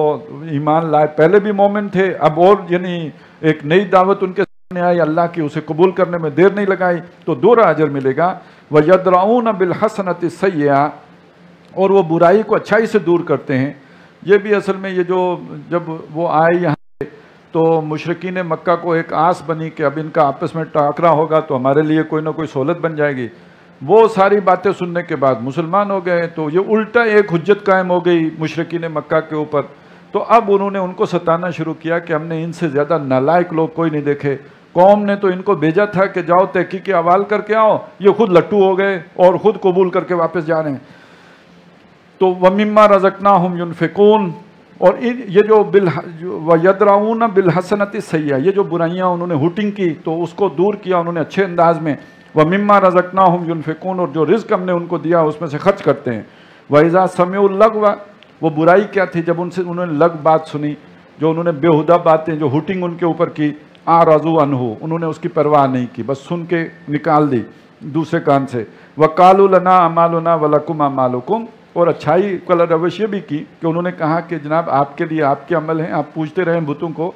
ایمان لائے، پہلے بھی مومن تھے، اب اور یعنی ایک نئی دعوت ان کے سامنے آئی اللہ کی، اسے قبول کرنے میں دیر نہیں لگائی تو دوہرا اجر ملے گا۔ وَيَدْرَعُونَ بِالْحَسَنَةِ السَّيِّئَةِ، اور وہ برائی کو اچھائی سے دور کرتے ہیں۔ یہ بھی اصل میں یہ جو جب وہ آئے یہاں تو مشرکین مکہ کو ایک آس بنی کہ اب ان کا آپس میں ٹاکرا ہوگا تو ہمارے لیے کوئی نہ کوئی سہولت بن جائے گی۔ وہ ساری باتیں سننے کے بعد مسلمان ہو گئے، تو یہ الٹا ایک حجت قائم ہو گئی مشرکین مکہ کے اوپر۔ تو اب انہوں نے ان کو ستانا شروع کیا کہ ہم نے ان سے زیادہ نالائق لوگ کوئی نہیں دیکھے۔ قوم نے تو ان کو بھیجا تھا کہ جاؤ تحقیق احوال کر کے آؤ، یہ خود لٹو ہو گئے اور خود قبول کر کے واپس جا رہے ہیں۔ تو وَمِمَّا رَزَقْنَاهُمْ يُنْفِقُونَ، اور یہ جو وَيَدْرَعُونَ بِالْحَسَنَةِ السَّيِّئَةِ، یہ جو برائیاں انہوں نے ہوٹنگ کی تو اس کو دور کیا انہوں نے اچھے انداز میں۔ وَمِمَّا رَزَقْنَاهُمْ يُنْفِقُونَ، اور جو رزق ہم نے ان کو دیا اس میں سے خرچ کرتے ہیں۔ وَإِذَا سَمِعُوا اللَّغْوَ، وہ برائی کیا تھی جب انہوں نے لغو بات سنی، جو انہوں نے بےہودہ باتیں، جو ہوٹنگ ان کے اوپر کی، اعرضوا عنہ، انہوں نے اس کی پرواہ نہیں کی، بس سن کے نکال دی دوسرے کان سے۔ وَقَالُوا لَنَا أَعْمَالُنَا وَلَكُمْ أَعْمَالُكُمْ، اور اچھائی کا روش یہ بھی کی کہ انہوں نے کہا کہ جناب آپ کے لیے آپ کے عمل ہیں، آپ پوچھتے رہیں بتوں کو،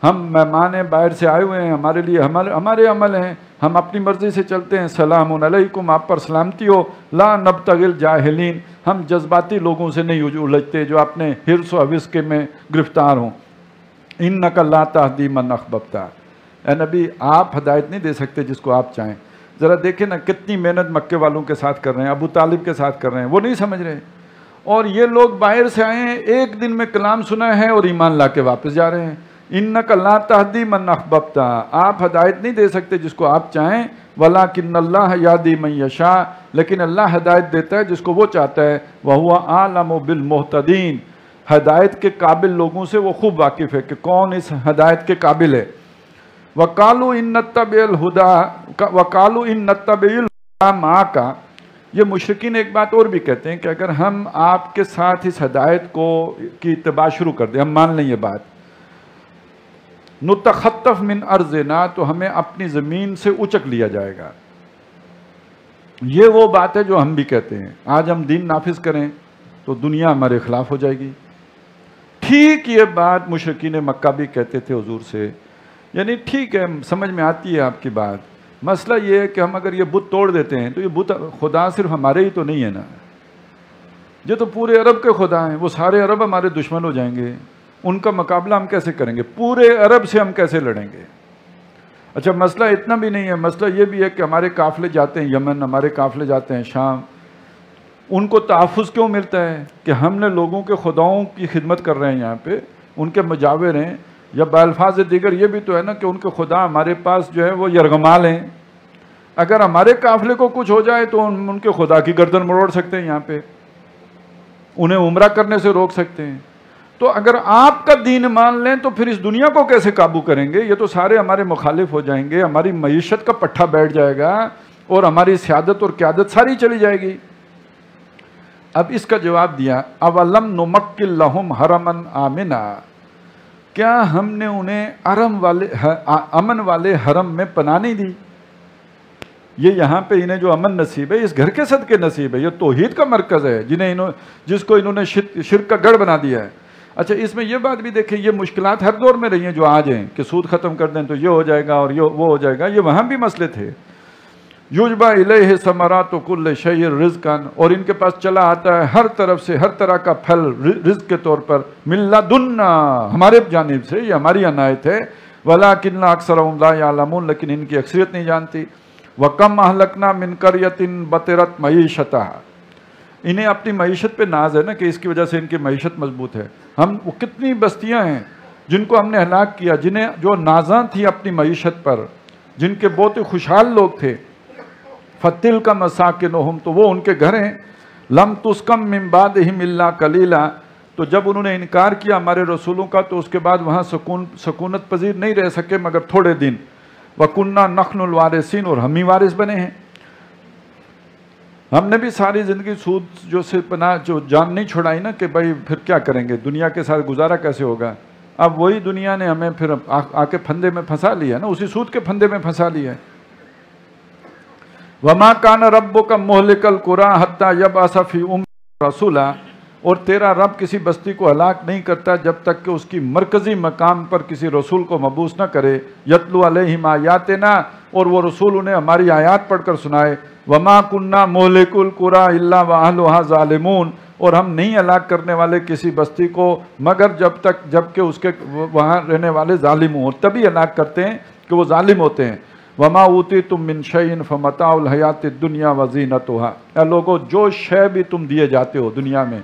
ہم مہمان ہیں، باہر سے آئے ہوئے ہیں، ہمارے لیے ہمارے عمل ہیں، ہم اپنی مرضی سے چلتے ہیں۔ سلام علیکم، آپ پر سلامتی ہو۔ لا نبتغی الجاہلین، ہم جذباتی لوگوں سے نہیں الجھتے جو اپنے حرص و حوث کے میں گرفتار ہوں۔ انک لا تہدی من احببت، اے نبی آپ ہدایت نہیں دے سکتے جس کو آپ چاہیں۔ ذرا دیکھیں نا کتنی محنت مکے والوں کے ساتھ کر رہے ہیں، ابو طالب کے ساتھ کر رہے ہیں، وہ نہیں سمجھ رہے، اور یہ لوگ باہر سے آئے ہیں، ایک دن میں کلام سنا ہے اور ایمان لا کے واپس جا رہے ہیں۔ انک لا تہدی من احببت، آپ ہدایت نہیں دے سکتے جس کو آپ چاہیں، ولکن اللہ یہدی من یشاء، لیکن اللہ ہدایت دیتا ہے جس کو وہ چاہتا ہے۔ وہو اعلم بالمہتدین، ہدایت کے قابل لوگوں سے وہ خوب واقف ہے کہ کون اس ہدایت کے قابل ہے۔ وَقَالُوا إِن نَتَّبِعِ الْهُدَىٰ وَقَالُوا إِن نَتَّبِعِ الْهُدَىٰ مَعَكَ، یہ مشرکین ایک بات اور بھی کہتے ہیں کہ اگر ہم آپ کے ساتھ اس ہدایت کی اتباع شروع کر دیں، ہم مان لیں یہ بات، نُتَخَطَّفْ مِنْ أَرْضِنَا، تو ہمیں اپنی زمین سے اچک لیا جائے گا۔ یہ وہ بات ہے جو ہم بھی کہتے ہیں، آج ہم دین نافذ کریں تو دنیا ہمارے خلاف ہو جائے گی۔ ٹھیک یہ بات مشرکین مکہ بھی کہتے تھے حضور سے، یعنی ٹھیک ہے سمجھ میں آتی ہے آپ کی بات، مسئلہ یہ ہے کہ ہم اگر یہ بت توڑ دیتے ہیں تو یہ بت خدا صرف ہمارے ہی تو نہیں ہے نا، یہ تو پورے عرب کے خدا ہیں، وہ سارے عرب ہمارے دشمن ہو جائیں گے، ان کا مقابلہ ہم کیسے کریں گے؟ پورے عرب سے ہم کیسے لڑیں گے؟ اچھا مسئلہ اتنا بھی نہیں ہے، مسئلہ یہ بھی ہے کہ ہمارے قافلے جاتے ہیں یمن، ہمارے قافلے جاتے ہیں شام، ان کو تحفظ کیوں ملتا ہے؟ کہ ہم نے لوگوں کے خداؤں کی خدمت کر رہے ہیں یہاں پہ، ان کے مجاور ہیں، یا بالفاظ دیگر یہ بھی تو ہے نا کہ ان کے خدا ہمارے پاس جو ہے وہ یرغمال ہیں، اگر ہمارے قافلے کو کچھ ہو جائے تو ان کے خدا کی گردن مروڑ سکتے ہیں، یہاں پہ انہیں عمرہ کرنے سے روک سکتے ہیں۔ تو اگر آپ کا دین مان لیں تو پھر اس دنیا کو کیسے قابو کریں گے؟ یہ تو سارے ہمارے مخالف ہو جائیں گے، ہماری معیشت کا پٹھا بیٹھ جائے گا اور ہماری سیادت اور قیادت ساری چلی جائے گی۔ اب اس کا جواب دیا، اولم نمکن لہم حرما آمنا، کیا ہم نے انہیں امن والے حرم میں پناہ نہیں دی؟ یہ یہاں پہ انہیں جو امن نصیب ہے اس گھر کے صدقے نصیب ہے، یہ توحید کا مرکز ہے جس کو انہوں نے شرک کا گڑھ بنا دیا ہے۔ اچھا اس میں یہ بات بھی دیکھیں، یہ مشکلات ہر دور میں رہی ہیں جو آج ہیں کہ سود ختم کر دیں تو یہ ہو جائے گا اور یہ وہ ہو جائے گا، یہ وہاں بھی مسئلے تھے۔ یجبا الیہ ثمرات کل شیء رزقا، اور ان کے پاس چلا آتا ہے ہر طرف سے ہر طرح کا پھل رزق کے طور پر، من لدنا، ہمارے جانب سے، یہ ہماری عنایت ہے، ولکن اکثرهم لا یعلمون، لیکن ان کی اکثریت نہیں جانتی۔ وَكَمْ أَهْلَكْنَا مِنْ قَرْيَةٍ بَطِرَتْ مَعِيشَتَهَا، انہیں اپنی معیشت پہ ناز ہے نا کہ اس کی وجہ سے ان کی معیشت مضبوط ہے۔ وہ کتنی بستیاں ہیں جن کو ہم نے ہلاک کیا، جو نازاں تھی اپنی معیشت پر، جن کے بہت ہی خوشحال لوگ تھے۔ فَتِلْكَ مَسَاكِنُهُمْ، تو وہ ان کے گھر ہیں۔ لَمْ تُسْكَنْ مِنْ بَعْدِهِمْ إِلَّا قَلِيلًا، تو جب انہوں نے انکار کیا ہمارے رسولوں کا تو اس کے بعد وہاں سکونت پذیر نہیں رہ سکے مگر تھوڑے دن۔ وَكُنَّا نَحْنُ الْوَارِثِينَ، اور ہم ہی وارث بنے ہیں۔ ہم نے بھی ساری زندگی سود سے پناہ جو جان نہیں چھڑائی نا کہ بھائی پھر کیا کریں گے، دنیا کے ساتھ گزارا کیسے ہوگا؟ اب وہی دنیا نے ہمیں پھر آ کے پھندے میں پھنسا لیا نا، اسی سود کے پھندے میں پھنسا لیا ہے۔ وَمَا كَانَ رَبُّكَ مُهْلِكَ الْقُرَىٰ حَتَّىٰ يَبْعَثَ فِي أُمِّهَا رَسُولًا، اور تیرا رب کسی بستی کو ہلاک نہیں کرتا جب تک کہ اس کی مرکزی مقام پر کسی رسول کو مبعوث نہ کرے، یتلو علیہم آیاتنا، اور وہ رسول انہیں ہماری آیات پڑھ کر سنائے۔ وما کننا مہلک القریٰ الا واہلھا ظالمون، اور ہم نہیں ہلاک کرنے والے کسی بستی کو مگر جب کہ اس کے وہاں رہنے والے ظالم ہوں، تبھی ہلاک کرتے ہیں کہ وہ ظالم ہوتے ہیں۔ وما اوتیتم من شیء فمتاع الحیات الدنیا وزینتھا، اے لوگو جو شے بھی تم دیے جاتے ہو دنیا میں،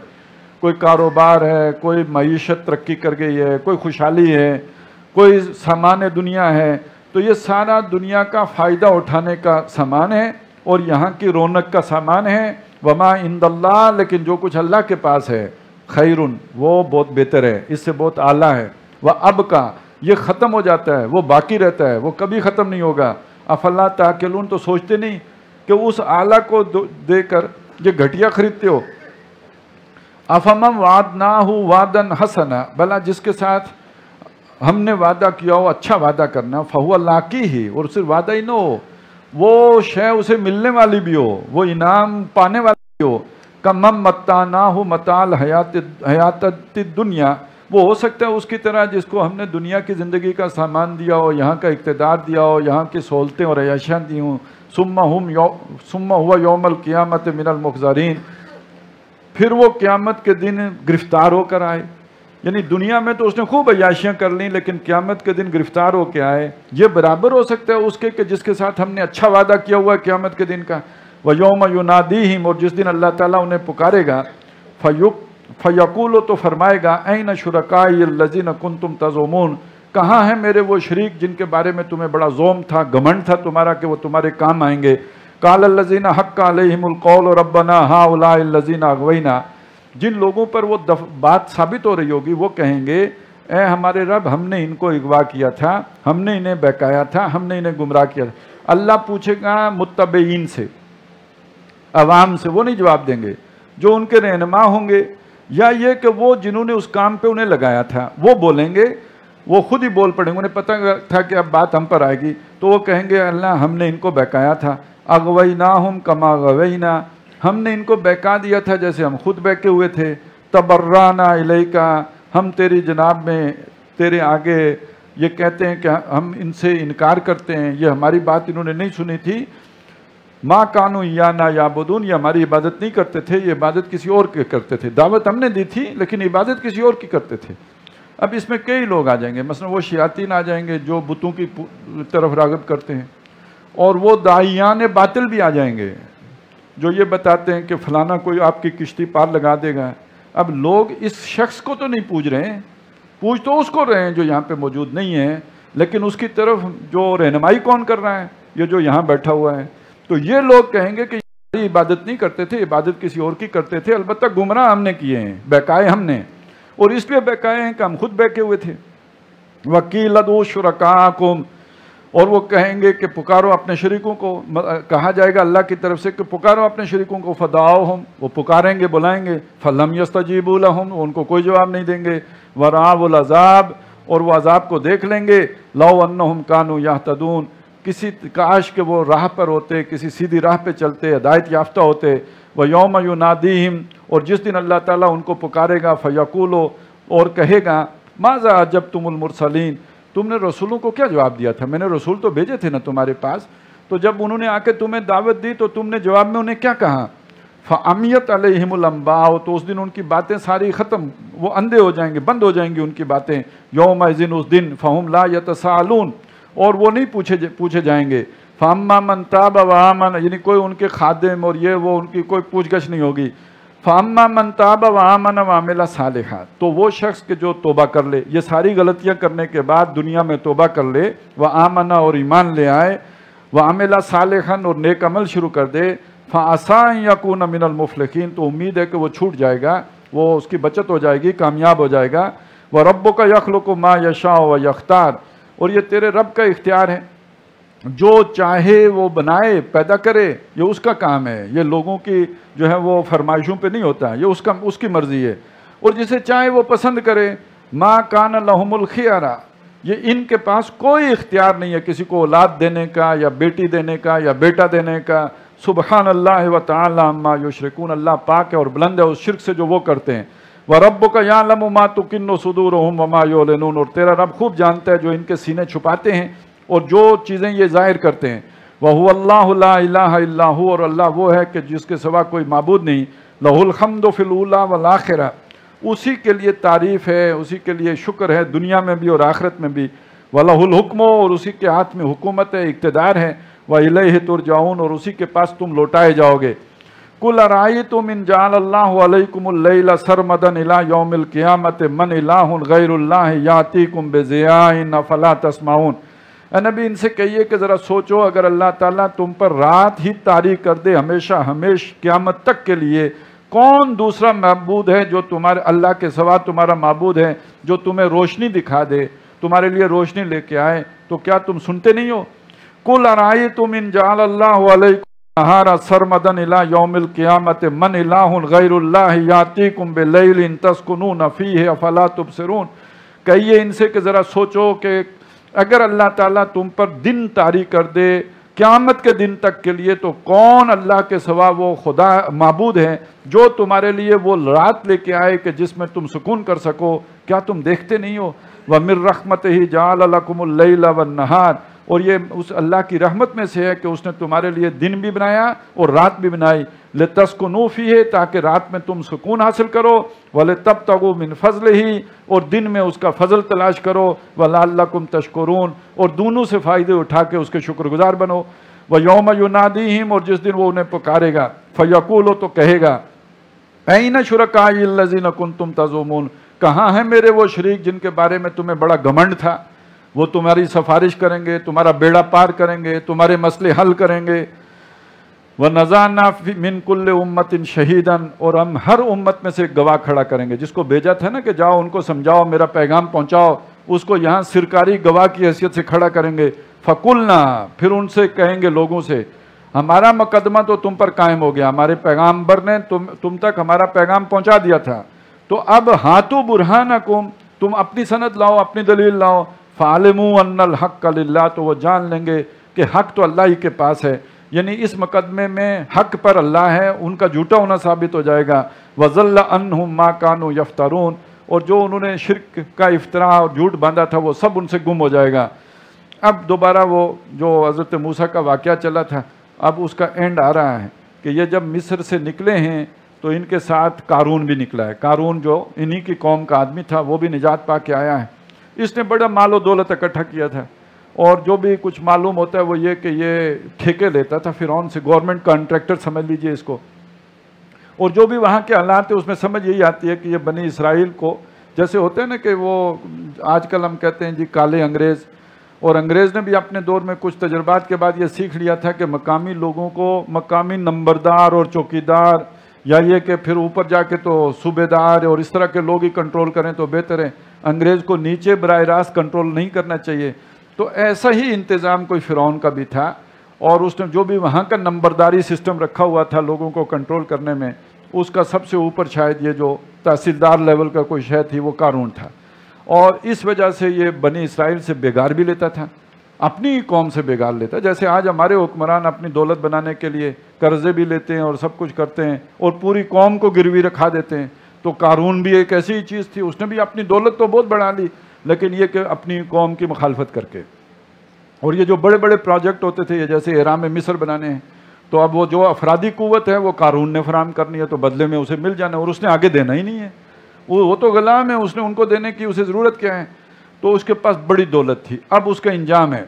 کوئی کاروبار ہے، کوئی معیشت ترقی کر گئی ہے، کوئی خوشحالی ہے، کوئی سامان دنیا ہے، تو یہ سارا دنیا کا فائدہ اٹھانے کا سامان ہے اور یہاں کی رونق کا سامان ہے۔ وما عند اللہ، لیکن جو کچھ اللہ کے پاس ہے، خیرن، وہ بہت بہتر ہے، اس سے بہت اعلیٰ ہے۔ وہ اب کا، یہ ختم ہو جاتا ہے، وہ باقی رہتا ہے، وہ کبھی ختم نہیں ہوگا۔ افلا تعقلون، تو سوچتے نہیں کہ اس اعلیٰ کو دے کر یہ گھٹیا خریدتے ہو۔ افمن وعدناہ وعدا حسنا، بھلا جس کے ساتھ ہم نے وعدہ کیا ہو اچھا وعدہ کرنا، فہو لاقیہ، اور صرف وعدہ ہی نہ ہو، وہ شے اسے ملنے والی بھی ہو، وہ انعام پانے والی بھی ہو۔ کمم متعناہ متاع الحیات الدنیا، وہ ہو سکتا ہے اس کی طرح جس کو ہم نے دنیا کی زندگی کا سامان دیا ہو، یہاں کا اقتدار دیا ہو، یہاں کی سہولتیں اور عیاشیاں دی ہوں، ثم هو یوم القیامت من المحضرین، پھر وہ قیامت کے دن گرفتار ہو کر آئے۔ یعنی دنیا میں تو اس نے خوب عیاشیاں کر لیں لیکن قیامت کے دن گرفتار ہو کے آئے۔ یہ برابر ہو سکتا ہے اس کے کہ جس کے ساتھ ہم نے اچھا وعدہ کیا ہوا ہے قیامت کے دن کا۔ وَيَوْمَ يُنَادِيهِمْ، اور جس دن اللہ تعالیٰ انہیں پکارے گا، فَيَقُولُ، تو فرمائے گا، أَيْنَ شُرَكَائِيَ الَّذِينَ كُنْتُمْ تَزْعُمُونَ، کہاں ہیں میرے وہ شریک جن کے بارے میں تمہیں بڑا زوم تھا، گھمنڈ تھا تمہارا کہ وہ تمہارے کام آئیں گے۔ قَالَ الَّذِينَ حَقَّ عَلَيْهِمُ الْقَوْلُ رَبَّنَا هَؤُلَاءِ الَّذِينَ أَغْوَيْنَا، جن لوگوں پر وہ بات ثابت ہو رہی ہوگی وہ کہیں گے، اے ہمارے رب، ہم نے ان کو اغوا کیا تھا، ہم نے انہیں بہکایا تھا، ہم نے انہیں گمراہ کیا تھا۔ اللہ پوچھے گا متبعین سے، عوام سے، وہ نہیں جواب دیں گے، جو ان کے رہنما ہوں گے، یا یہ کہ وہ جنہوں نے اس کام پہ انہیں لگایا تھا وہ بولیں گے، وہ خود ہی بول پڑیں گے، انہیں پتہ تھا کہ اب بات ہم پر آئے گی، تو وہ کہیں گے اللہ ہم نے ان کو بہکایا تھا، اغویناہم کما غوینا، ہم نے ان کو بہکا دیا تھا جیسے ہم خود بہکے ہوئے تھے۔ تبرانا الیکا، ہم تیری جناب میں تیرے آگے یہ کہتے ہیں کہ ہم ان سے انکار کرتے ہیں، یہ ہماری بات انہوں نے نہیں سنی تھی۔ ما کانوا ایانا یعبدون، یہ ہماری عبادت نہیں کرتے تھے، یہ عبادت کسی اور کے کرتے تھے، دعوت ہم نے دی تھی لیکن عبادت کسی اور کی کرتے تھے۔ اب اس میں کئی لوگ آ جائیں گے، مثلا وہ شیاطین آ جائیں گے جو بتوں کی طرف راغب کرتے ہیں، اور وہ داعیان باطل بھی آ جائیں گے جو یہ بتاتے ہیں کہ فلانا کوئی آپ کی کشتی پار لگا دے گا۔ اب لوگ اس شخص کو تو نہیں پوچھ رہے ہیں، پوچھ تو اس کو رہے ہیں جو یہاں پہ موجود نہیں ہے، لیکن اس کی طرف جو رہنمائی کون کر رہا ہے؟ یہ جو یہاں بیٹھا ہوا ہے۔ تو یہ لوگ کہیں گے کہ یہ عبادت نہیں کرتے تھے، عبادت کسی اور کی کرتے تھے، البتہ گمراہ ہم نے کیے ہیں، بہکائے ہم نے، اور اس لیے بہکائے ہیں کہ ہم خود بہکے ہوئے تھے۔ وَقِيلَ ادْعُوا شُرَكَاءَكُمْ، اور وہ کہیں گے کہ پکارو اپنے شریکوں کو، کہا جائے گا اللہ کی طرف سے کہ پکارو اپنے شریکوں کو، فَدَعَوْهُمْ، وہ پکاریں گے، بلائیں گے، فَلَمْ يَسْتَجِيبُوا لَهُمْ، ان کو کوئی جواب نہیں دیں گے، وَرَأَوُا الْعَذَابَ، اور وہ عذاب کو دیکھ لیں گے، لَوْ أَنَّهُمْ كَانُوا يَهْتَدُونَ، کسی کاش کہ وہ راہ پر ہوتے، کسی سیدھی راہ پہ چلتے، ہدایت یافتہ ہوتے، وَيَوْمَ يُنَادِيهِمْ، اور جس دن اللہ تعالیٰ ان کو پکارے گا، فَيَقُولُ، اور کہے گا، مَاذَا أَجَبْتُمُ الْمُرْسَلِينَ، تم نے رسولوں کو کیا جواب دیا تھا؟ میں نے رسول تو بھیجے تھے نا تمہارے پاس، تو جب انہوں نے آ کے تمہیں دعوت دی تو تم نے جواب میں انہیں کیا کہا؟ فَعَمِيَتْ عَلَيْهِمُ الْأَنْبَاءُ، تو اس دن ان کی باتیں ساری ختم، وہ اندھے ہو جائیں گے، بند ہو جائیں گی ان کی باتیں، یومئذ، اس دن، فَهُمْ لَا يَتَسَاءَلُونَ، اور وہ نہیں پوچھے جائیں گے، فَأَمَّا مَنْ تَابَ وَآمَنَ، یعنی کوئی ان کے خادم اور یہ وہ ان کی کوئی پوچھ گچھ نہیں ہوگی، فَأَمَّا مَنْ تَابَ وَآمَنَ وَعَمِلَ صَالِحًا، تو وہ شخص کہ جو توبہ کر لے، یہ ساری غلطیاں کرنے کے بعد دنیا میں توبہ کر لے، وَآمَنَ، اور ایمان لے آئے، وَعَمِلَ صَالِحًا، اور نیک عمل شروع کر دے، فَعَسَىٰ أَن يَكُونَ مِنَ الْمُفْلِحِينَ، تو امید ہے کہ وہ چھوٹ جائے گا، وہ اس کی بچت ہو جائے گی، کامیاب ہو جائے گا، وَرَبُّكَ يَخْلُقُ مَا يَشَاءُ وَيَخْتَارُ، اور یہ تیرے رب کا اختیار ہے، جو چاہے وہ بنائے، پیدا کرے، یہ اس کا کام ہے، یہ لوگوں کی جو ہے وہ فرمائشوں پہ نہیں ہوتا، یہ اس کی مرضی ہے، اور جسے چاہے وہ پسند کرے، ما کان لہم الخیارہ، یہ ان کے پاس کوئی اختیار نہیں ہے کسی کو اولاد دینے کا یا بیٹی دینے کا یا بیٹا دینے کا، سبحان اللہ و تعالی عما یشرکون، اللہ پاک ہے اور بلند ہے اس شرک سے جو وہ کرتے ہیں، وَرَبُّكَ يَعْلَمُ مَا تُكِنُّ صُدُورُهُمْ وَمَا يُعْلِنُونَ، اور تیرا رب خوب جانتا ہے جو ان کے سینے چھپاتے ہیں اور جو چیزیں یہ ظاہر کرتے ہیں، وَهُوَ اللَّهُ لَا إِلَٰهَ إِلَّا هُوَ، اور اللہ وہ ہے کہ جس کے سوا کوئی معبود نہیں، لَهُ الْحَمْدُ فِي الْأُولَىٰ وَالْآخِرَةِ، اسی کے لیے تعریف ہے، اسی کے لیے شکر ہے دنیا میں بھی اور آخرت میں بھی، وَلَهُ الْحُكْمُ، اور اسی کے ہاتھ میں حکومت ہے، اقتدار ہے، وَإِلَيْهِ تُرْجَعُونَ، اور اسی کے پاس تم لوٹائے جاؤ گے۔ قُلْ أَرَأَيْتُمْ إِنْ جَعَلَ اللَّهُ عَلَيْكُمُ اللَّيْلَ سَرْمَدًا إِلَىٰ يَوْمِ الْقِيَامَةِ مَنْ إِلَٰهٌ غَيْرُ اللَّهِ يَأْتِيكُمْ بِضِيَاءٍ أَفَلَا تَسْمَعُونَ، اے نبی ان سے کہیے کہ ذرا سوچو، اگر اللہ تعالیٰ تم پر رات ہی طاری کر دے ہمیشہ ہمیش قیامت تک کے لیے، کون دوسرا معبود ہے جو تمہارے اللہ کے سوا تمہارا معبود ہے جو تمہیں روشنی دکھا دے، تمہارے لیے روشنی لے کے آئے، تو کیا تم سنتے نہیں ہو؟ قُلْ أَرَأَيْتُمْ إِنْ جَعَلَ اللَّهُ عَلَيْكُمْ النَّهَارَ سَرْمَدًا إِلَىٰ يَوْمِ الْقِيَامَةِ مَنْ إِلَٰهٌ غَيْرُ اللَّهِ يَأْتِيكُمْ بِلَيْلٍ تَسْكُنُونَ فِيهِ أَفَلَا تُبْصِرُونَ، کہیے ان سے کہ ذرا سوچو کہ اگر اللہ تعالیٰ تم پر دن طاری کر دے قیامت کے دن تک کے لیے، تو کون اللہ کے سوا وہ خدا معبود ہے جو تمہارے لیے وہ رات لے کے آئے کہ جس میں تم سکون کر سکو، کیا تم دیکھتے نہیں ہو؟ وَمِن رَحْمَتِهِ جَعَلَ لَكُمُ اللَّيْلَ وَالنَّهَارَ، اور یہ اس اللہ کی رحمت میں سے ہے کہ اس نے تمہارے لیے دن بھی بنایا اور رات بھی بنائی، لِتَسْكُنُوا فِيهِ، تاکہ رات میں تم سکون حاصل کرو، وَلِتَبْتَغُوا مِنْ فَضْلِهِ، اور دن میں اس کا فضل تلاش کرو، وَلَعَلَّكُمْ تَشْكُرُونَ، اور دونوں سے فائدے اٹھا کے اس کے شکر گزار بنو، وَيَوْمَ يُنَادِيهِمْ، اور جس دن وہ انہیں پکارے گا، فَيَقُولُ، تو کہے گا، أَيْنَ شُرَكَائِي الَّذِينَ كُنْتُمْ تَزْعُمُونَ، کہاں ہیں میرے وہ شریک جن کے بارے میں تمہیں بڑا گھمنڈ تھا، وہ تمہاری سفارش کریں گے، تمہارا بیڑا پار کریں گے، تمہارے مسئلے حل کریں گے، وَنَزَعْنَا مِن كُلِّ أُمَّةٍ شَهِيدًا، اور ہم ہر امت میں سے ایک گواہ کھڑا کریں گے، جس کو بھیجا تھا نا کہ جاؤ ان کو سمجھاؤ میرا پیغام پہنچاؤ، اس کو یہاں سرکاری گواہ کی حیثیت سے کھڑا کریں گے، فَقُلْنَا، پھر ان سے کہیں گے لوگوں سے، ہمارا مقدمہ تو تم پر قائم ہو گیا، ہمارے پیغامبر نے تم تک ہمارا پیغام پہنچا دیا تھا، تو اب ہاتھو برہانکم، تم اپنی سند لاؤ، اپنی دلیل لاؤ، فَعَلِمُوا أَنَّ الْحَقَّ لِلَّهِ، تو وہ جان لیں گے کہ حق تو اللہ ہی کے پاس ہے، یعنی اس مقدمے میں حق پر اللہ ہے، ان کا جھوٹا ہونا ثابت ہو جائے گا، وَضَلَّ عَنْهُمْ مَا كَانُوا يَفْتَرُونَ، اور جو انہوں نے شرک کا افطراء اور جھوٹ باندھا تھا وہ سب ان سے گم ہو جائے گا۔ اب دوبارہ وہ جو حضرت موسیٰ کا واقعہ چلا تھا، اب اس کا اینڈ آ رہا ہے کہ یہ جب مصر سے نکلے ہیں تو ان کے ساتھ قارون بھی نکلا ہے. قارون جو انہی کی قوم کا آدمی تھا وہ بھی نجات پا کے آیا ہے. اس نے بڑا مال و دولت اکٹھا کیا تھا اور جو بھی کچھ معلوم ہوتا ہے وہ یہ کہ یہ ٹھیکے لیتا تھا فرعون سے, گورنمنٹ کانٹریکٹر سمجھ لیجئے اس کو. اور جو بھی وہاں کے حالات ہیں اس میں سمجھ یہی آتی ہے کہ یہ بنی اسرائیل کو جیسے ہوتے ہیں نا کہ وہ آج کل ہم کہتے ہیں جی کالے انگریز, اور انگریز نے بھی اپنے دور میں کچھ تجربات کے بعد یہ سیکھ لیا تھا کہ مقامی لوگوں کو مقامی نمبردار اور چوکیدار یا یہ کہ پھر اوپر جا کے تو صوبے دار اور اس طرح کے لوگ ہی کنٹرول کریں تو بہتر ہے, انگریز کو نیچے براہ راست کنٹرول نہیں کرنا چاہیے. تو ایسا ہی انتظام کوئی فرعون کا بھی تھا, اور اس نے جو بھی وہاں کا نمبرداری سسٹم رکھا ہوا تھا لوگوں کو کنٹرول کرنے میں, اس کا سب سے اوپر شاید یہ جو تحصیلدار لیول کا کوئی شے تھی وہ قارون تھا. اور اس وجہ سے یہ بنی اسرائیل سے بگار بھی لیتا تھا, اپنی ہی قوم سے بگار لیتا. جیسے آج ہمارے حکمران اپنی دولت بنانے کے لیے قرضے بھی لیتے ہیں اور سب کچھ کرتے ہیں اور پوری قوم کو گروی رکھا دیتے ہیں. تو قارون بھی ایک ایسی ہی چیز تھی, اس نے بھی اپنی دولت تو بہت بڑھا لی لیکن یہ کہ اپنی قوم کی مخالفت کر کے. اور یہ جو بڑے بڑے پروجیکٹ ہوتے تھے یہ جیسے اہرام مصر بنانے ہیں تو اب وہ جو افرادی قوت ہے وہ قارون نے فراہم کرنی ہے تو بدلے میں اسے مل جانا, اور اس نے آگے دینا ہی نہیں ہے, وہ تو غلام ہے, اس نے ان کو دینے کی اسے ضرورت کیا ہے. تو اس کے پاس بڑی دولت تھی. اب اس کا انجام ہے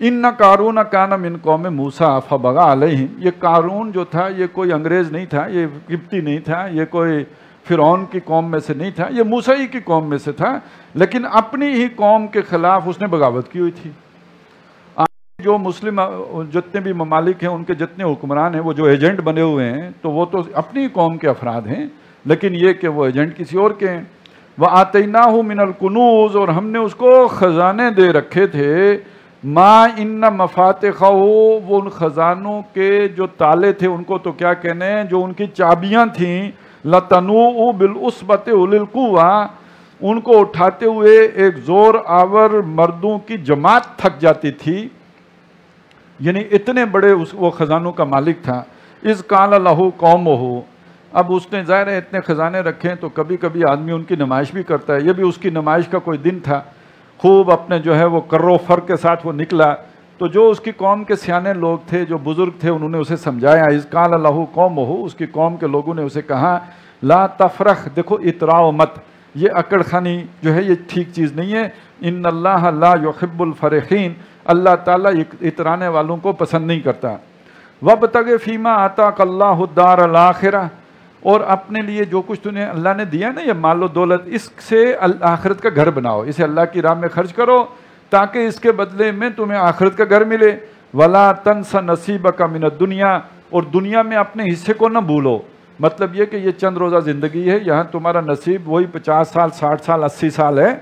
ان قارون کان من قوم موسیٰ فبغى علیہم. یہ قارون جو تھا یہ کوئی انگریز نہیں تھا, یہ قبطی نہیں تھا, یہ کوئی فرعون کی قوم میں سے نہیں تھا, یہ موسیٰ ہی کی قوم میں سے تھا, لیکن اپنی ہی قوم کے خلاف اس نے بغاوت کی ہوئی تھی. جو مسلم جتنے بھی ممالک ہیں ان کے جتنے حکمران ہیں وہ جو ایجنٹ بنے ہوئے ہیں تو وہ تو اپنی قوم کے افراد ہیں, لیکن یہ کہ وہ ایجنٹ کسی اور کے ہیں. وَآتَيْنَاهُ مِنَ الْكُنُوزِ, اور ہم نے اس کو خزانے دے رکھے تھے. مَا إِنَّ مَفَاتِحَهُ, وہ ان خزانوں کے جو تالے تھے ان کو تو کیا کہنے ہیں, جو ان کی چابیاں تھیں, لَتَنُوءُ بِالْعُصْبَةِ أُولِي الْقُوَّةِ, ان کو اٹھاتے ہوئے ایک زور آور مردوں کی جماعت تھک جاتی تھی. یعنی اتنے بڑے وہ خزانوں کا مالک تھا. اذ قال له قومه, اب اس نے ظاہر ہے اتنے خزانے رکھے تو کبھی کبھی آدمی ان کی نمائش بھی کرتا ہے. یہ بھی اس کی نمائش کا کوئی دن تھا, خوب اپنے جو ہے وہ کر و فر کے ساتھ وہ نکلا. تو جو اس کی قوم کے سیانے لوگ تھے, جو بزرگ تھے, انہوں نے اسے سمجھایا. اذ قال له قومه, اس کی قوم کے لوگوں نے اسے کہا لا تفرح, دیکھو اتراؤ مت, یہ اکڑ خانی جو ہے یہ ٹھیک چیز نہیں ہے. ان اللہ لا يحب الفرحین, اللہ تعالیٰ اترانے والوں کو پسند نہیں کرتا. وَابْتَغِ فِيمَا آتَاكَ اللَّهُ الدَّارَ الْآخِرَةَ, اور اپنے لیے جو کچھ تمہیں اللہ نے دیا نا یہ مال و دولت, اس سے آخرت کا گھر بناؤ, اسے اللہ کی راہ میں خرچ کرو تاکہ اس کے بدلے میں تمہیں آخرت کا گھر ملے. وَلَا تَنْسَ نَصِيبَكَ مِنَ الدُّنْيَا, اور دنیا میں اپنے حصے کو نہ بھولو. مطلب یہ کہ یہ چند روزہ زندگی ہے, یہاں تمہارا نصیب وہی 50 سال 60 سال 80 سال ہے,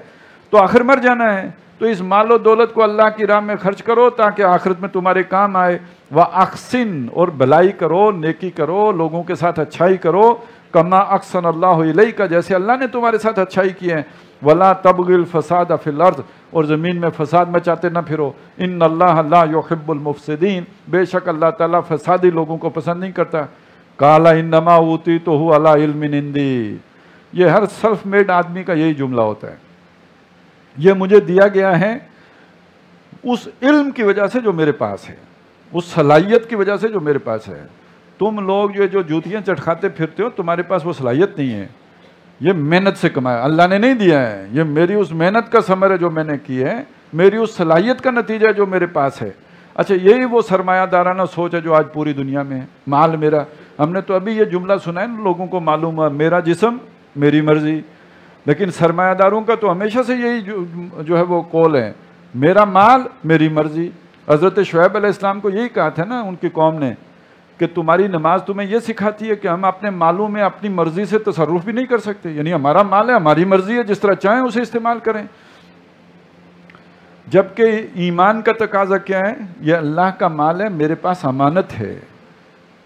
تو آخر مر جانا ہے. تو اس مال و دولت کو اللہ کی راہ میں خرچ کرو تاکہ آخرت میں تمہارے کام آئے. وَأَحْسِن, اور بھلائی کرو, نیکی کرو, لوگوں کے ساتھ اچھائی کرو. کما احسن اللہ الیک, جیسے اللہ نے تمہارے ساتھ اچھائی کی ہے. وَلَا تَبْغِ الْفَسَادَ فِي الْأَرْضِ, اور زمین میں فساد مچاتے نہ پھرو. ان اللہ لا يحب المفسدین, بے شک اللہ تعالیٰ فسادی لوگوں کو پسند نہیں کرتا. قَالَ إِنَّمَا أُوتِيتُهُ عَلَىٰ عِلْمٍ عِندِي, یہ ہر سیلف میڈ آدمی کا یہی جملہ ہوتا ہے, یہ مجھے دیا گیا ہے اس علم کی وجہ سے جو میرے پاس ہے, اس صلاحیت کی وجہ سے جو میرے پاس ہے. تم لوگ جو جوتیاں چٹکھاتے پھرتے ہو, تمہارے پاس وہ صلاحیت نہیں ہے, یہ محنت سے کمایا, اللہ نے نہیں دیا ہے, یہ میری اس محنت کا ثمر ہے جو میں نے کی ہے, میری اس صلاحیت کا نتیجہ ہے جو میرے پاس ہے. اچھا, یہی وہ سرمایہ دارانہ سوچ ہے جو آج پوری دنیا میں ہے, مال میرا. ہم نے تو ابھی یہ جملہ سنا ہے, لوگوں کو معلوم ہے میرا جسم میری مرضی, لیکن سرمایہ داروں کا تو ہمیشہ سے یہی جو ہے وہ قول ہے, میرا مال میری مرضی. حضرت شعیب علیہ السلام کو یہی کہا تھا نا ان کی قوم نے کہ تمہاری نماز تمہیں یہ سکھاتی ہے کہ ہم اپنے مالوں میں اپنی مرضی سے تصرف بھی نہیں کر سکتے, یعنی ہمارا مال ہے, ہماری مرضی ہے, جس طرح چاہیں اسے استعمال کریں. جبکہ ایمان کا تقاضا کیا ہے, یہ اللہ کا مال ہے, میرے پاس امانت ہے,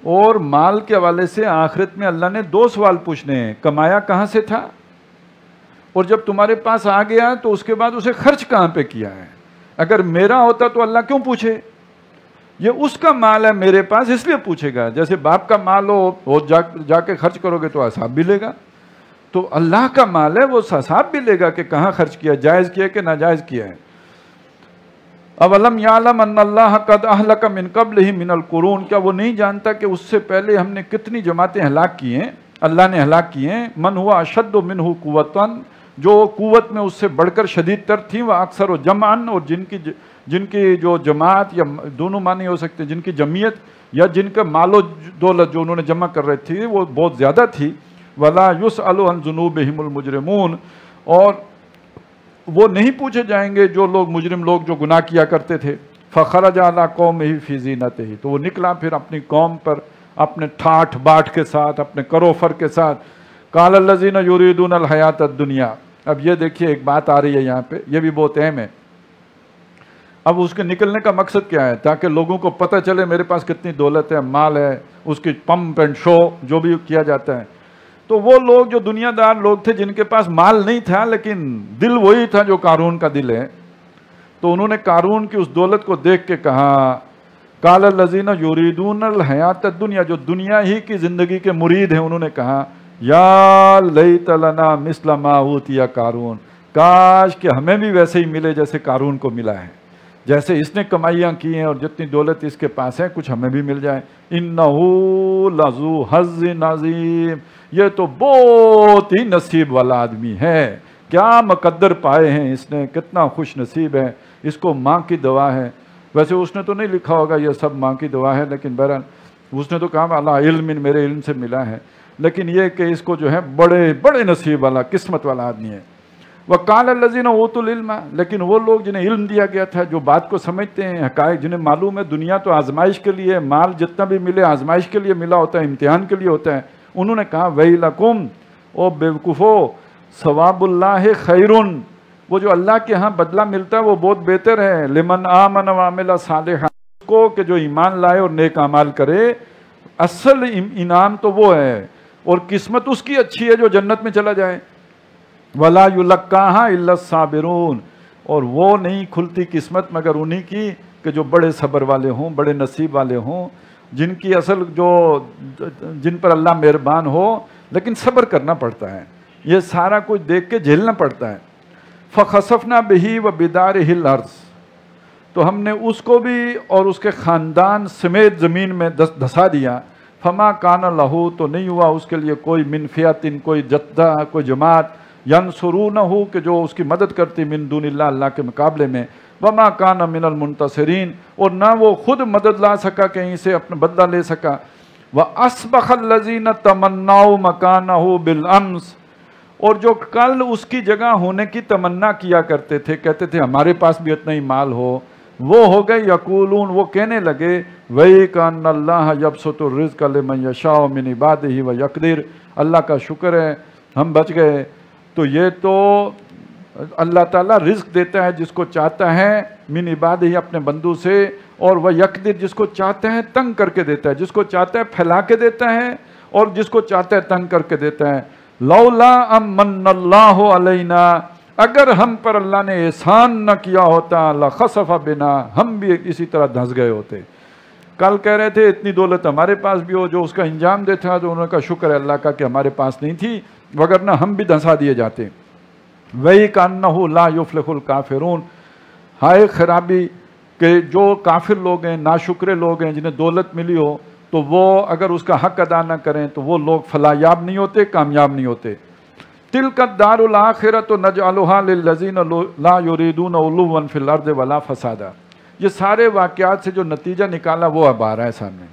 اور مال کے حوالے سے آخرت میں اللہ نے 2 سوال پوچھنے ہیں, کمایا کہاں سے تھا, اور جب تمہارے پاس آ گیا تو اس کے بعد اسے خرچ کہاں پہ کیا ہے. اگر میرا ہوتا تو اللہ کیوں پوچھے, یہ اس کا مال ہے میرے پاس اس لیے پوچھے گا. جیسے باپ کا مال ہو جا کے خرچ کرو گے تو حساب بھی لے گا, تو اللہ کا مال ہے وہ حساب بھی لے گا کہ کہاں خرچ کیا, جائز کیا کہ ناجائز کیا ہے. اولم یعلم ان اللہ قد اہلک من قبلہ من القرون، کیا وہ نہیں جانتا کہ اس سے پہلے ہم نے کتنی جماعتیں ہلاک کی ہیں، اللہ نے ہلاک کی ہیں. من ہوا اشد منہ قوتاً، جو قوت میں اس سے بڑھ کر شدید تر تھیں، وہ اکثر و جمعاً، اور جن کی جو جماعت، یا دونوں معنی ہو سکتے، جن کی جمعیت یا جن کا مال و دولت جو انہوں نے جمع کر رہی تھی وہ بہت زیادہ تھی. ولا یسأل عن ذنوبہم المجرمون، اور وہ نہیں پوچھے جائیں گے جو لوگ مجرم لوگ جو گناہ کیا کرتے تھے. فخرج علی قومہ فی زینتہ، تو وہ نکلا پھر اپنی قوم پر اپنے ٹھاٹ باٹ کے ساتھ، اپنے کروفر کے ساتھ. قال الذین یریدون الحیاۃ الدنیا. اب یہ دیکھیے ایک بات آ رہی ہے یہاں پہ، یہ بھی بہت اہم ہے. اب اس کے نکلنے کا مقصد کیا ہے؟ تاکہ لوگوں کو پتہ چلے میرے پاس کتنی دولت ہے، مال ہے، اس کی پمپ اینڈ شو جو بھی کیا جاتا ہے. تو وہ لوگ جو دنیا دار لوگ تھے جن کے پاس مال نہیں تھا لیکن دل وہی تھا جو قارون کا دل ہے، تو انہوں نے قارون کی اس دولت کو دیکھ کے کہا قال الذین یریدون الحیاۃ الدنیا، جو دنیا ہی کی زندگی کے مرید ہیں، انہوں نے کہا یا لیت لنا مثل ما اوتی قارون، کاش کہ ہمیں بھی ویسے ہی ملے جیسے قارون کو ملا ہے، جیسے اس نے کمائیاں کی ہیں اور جتنی دولت اس کے پاس ہے کچھ ہمیں بھی مل جائے. انہ لذو حظ عظیم، یہ تو بہت ہی نصیب والا آدمی ہے، کیا مقدر پائے ہیں اس نے، کتنا خوش نصیب ہے، اس کو ماں کی دعا ہے. ویسے اس نے تو نہیں لکھا ہوگا یہ سب ماں کی دعا ہے، لیکن بہرحال اس نے تو کہا اللہ علم میرے علم سے ملا ہے، لیکن یہ کہ اس کو جو ہے بڑے بڑے نصیب والا قسمت والا آدمی ہے. وقال الذین اوتوا العلم، لیکن وہ لوگ جنہیں علم دیا گیا تھا، جو بات کو سمجھتے ہیں، حقائق جنہیں معلوم ہے دنیا تو آزمائش کے لیے، مال جتنا بھی ملے آزمائش کے لیے ملا ہوتا ہے، امتحان کے لیے ہوتا ہے. انہوں نے کہا ویلکم، او بیوقوفو، ثواب اللہ خیر، وہ جو اللہ کے ہاں بدلہ ملتا ہے وہ بہت بہتر ہے، لمن آمن وعمل صالحا، اس کو کہ جو ایمان لائے اور نیک اعمال کرے، اصل انعام تو وہ ہے، اور قسمت اس کی اچھی ہے جو جنت میں چلا جائے. ولا یلقاہا الا الصابرون، اور وہ نہیں کھلتی قسمت مگر انہی کی کہ جو بڑے صبر والے ہوں، بڑے نصیب والے ہوں، جن کی اصل جن پر اللہ مہربان ہو، لیکن صبر کرنا پڑتا ہے، یہ سارا کچھ دیکھ کے جھیلنا پڑتا ہے. فخسفنا بہ وبدارہ الارض، تو ہم نے اس کو بھی اور اس کے خاندان سمیت زمین میں دھسا دیا. فما کان لہ، تو نہیں ہوا اس کے لیے کوئی من فئۃ، کوئی جتھا، کوئی جماعت، ینصرونہ، کہ جو اس کی مدد کرتی، من دون اللہ، اللہ کے مقابلے میں. وما کان من المنتصرین، اور نہ وہ خود مدد لا سکا کہیں سے اپنا بدلہ لے سکا. وَأَصْبَحَ الَّذِينَ تَمَنَّوْا مَكَانَهُ بِالْأَمْسِ، اور جو کل اس کی جگہ ہونے کی تمنا کیا کرتے تھے، کہتے تھے ہمارے پاس بھی اتنا ہی مال ہو، وہ ہو گئے یقولون، وہ کہنے لگے وَيْكَانَ اللَّهَ يَبْسُطُ الرِّزْقَ لِمَنْ يَشَاءُ مِنْ عِبَادِهِ وَيَقْدِرُ، اللہ کا شکر ہے ہم بچ گئے. تو یہ تو اللہ تعالیٰ رزق دیتا ہے جس کو چاہتا ہے، من عبادہ، اپنے بندوں سے، اور وہ یقدر، جس کو چاہتا ہے تنگ کر کے دیتا ہے، جس کو چاہتا ہے پھیلا کے دیتا ہے، اور جس کو چاہتا ہے تنگ کر کے دیتا ہے. لولا امن اللہ علینا، اگر ہم پر اللہ نے احسان نہ کیا ہوتا، لخسف بنا، ہم بھی اسی طرح دھنس گئے ہوتے. کل کہہ رہے تھے اتنی دولت ہمارے پاس بھی ہو، جو اس کا انجام دیتا ہے، تو انہوں کا شکر ہے اللہ کا کہ ہمارے پاس نہیں تھی، وگرنہ ہم بھی دھنسا دیے جاتے. وَيْكَأَنَّهُ لَا يُفْلِحُ الْكَافِرُونَ، ہائے خرابی کہ جو کافر لوگ ہیں، ناشکرے لوگ ہیں، جنہیں دولت ملی ہو تو وہ اگر اس کا حق ادا نہ کریں تو وہ لوگ فلاحیاب نہیں ہوتے، کامیاب نہیں ہوتے. تِلْكَ الدَّارُ الْآخِرَةُ نَجْعَلُهَا لِلَّذِينَ لَا يُرِيدُونَ عُلُوًّا فِي الْأَرْضِ وَلَا فَسَادًا. یہ سارے واقعات سے جو نتیجہ نکالا وہ اب آ رہا ہے سامنے.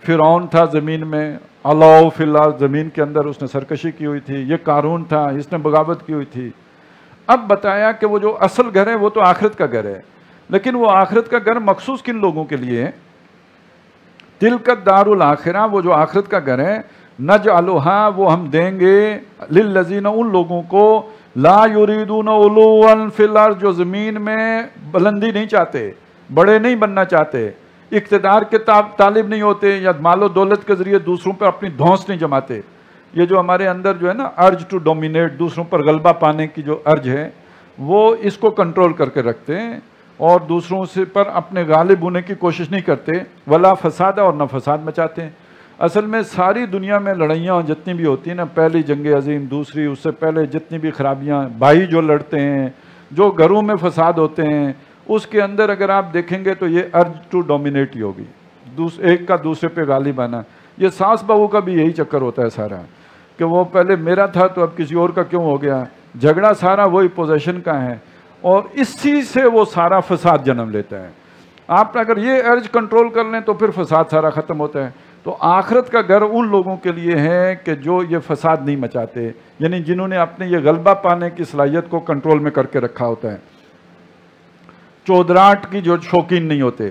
فرعون تھا زمین میں، عَلَوْا فِي الْأَرْضِ، زمین کے اندر اس نے سرکشی کی ہوئی تھی. یہ قارون تھا، اس نے بغاوت کی ہوئی تھی. اب بتایا کہ وہ جو اصل گھر ہے وہ تو آخرت کا گھر ہے، لیکن وہ آخرت کا گھر مخصوص کن لوگوں کے لیے ہے؟ تِلْكَ الدَّارُ الْآخِرَةُ، وہ جو آخرت کا گھر ہے، نَجْعَلُهَا، وہ ہم دیں گے، لِلَّذِينَ، ان لوگوں کو، لَا يُرِيدُونَ عُلُوًّا فِي الْأَرْضِ، جو زمین میں بلندی نہیں چاہتے، بڑے نہیں بننا چاہتے، اقتدار کے طالب نہیں ہوتے، یا مال و دولت کے ذریعے دوسروں پر اپنی دھونس نہیں جماتے. یہ جو ہمارے اندر جو ہے نا ارج ٹو ڈومینیٹ، دوسروں پر غلبہ پانے کی جو ارج ہے، وہ اس کو کنٹرول کر کے رکھتے ہیں اور دوسروں سے پر اپنے غالب ہونے کی کوشش نہیں کرتے. ولا فساد، اور نہ فساد مچاتے ہیں. اصل میں ساری دنیا میں لڑائیاں جتنی بھی ہوتی ہیں نا، پہلی جنگ عظیم، دوسری، اس سے پہلے جتنی بھی خرابیاں، بھائی جو لڑتے ہیں، جو گھروں میں فساد ہوتے ہیں، اس کے اندر اگر آپ دیکھیں گے تو یہ ارج ٹو ڈومینیٹ ہی ہوگی، ایک کا دوسرے پہ غالب آنا. یہ ساس بہو کا بھی یہی چکر ہوتا ہے سارا، کہ وہ پہلے میرا تھا تو اب کسی اور کا کیوں ہو گیا. جھگڑا سارا وہی پوزیشن کا ہے، اور اسی سے وہ سارا فساد جنم لیتا ہے. آپ اگر یہ ارج کنٹرول کر لیں تو پھر فساد سارا ختم ہوتا ہے. تو آخرت کا گھر ان لوگوں کے لیے ہے کہ جو یہ فساد نہیں مچاتے، یعنی جنہوں نے اپنے یہ غلبہ پانے کی صلاحیت کو کنٹرول میں کر کے رکھا ہوتا ہے، چودراہٹ کی جو شوقین نہیں ہوتے.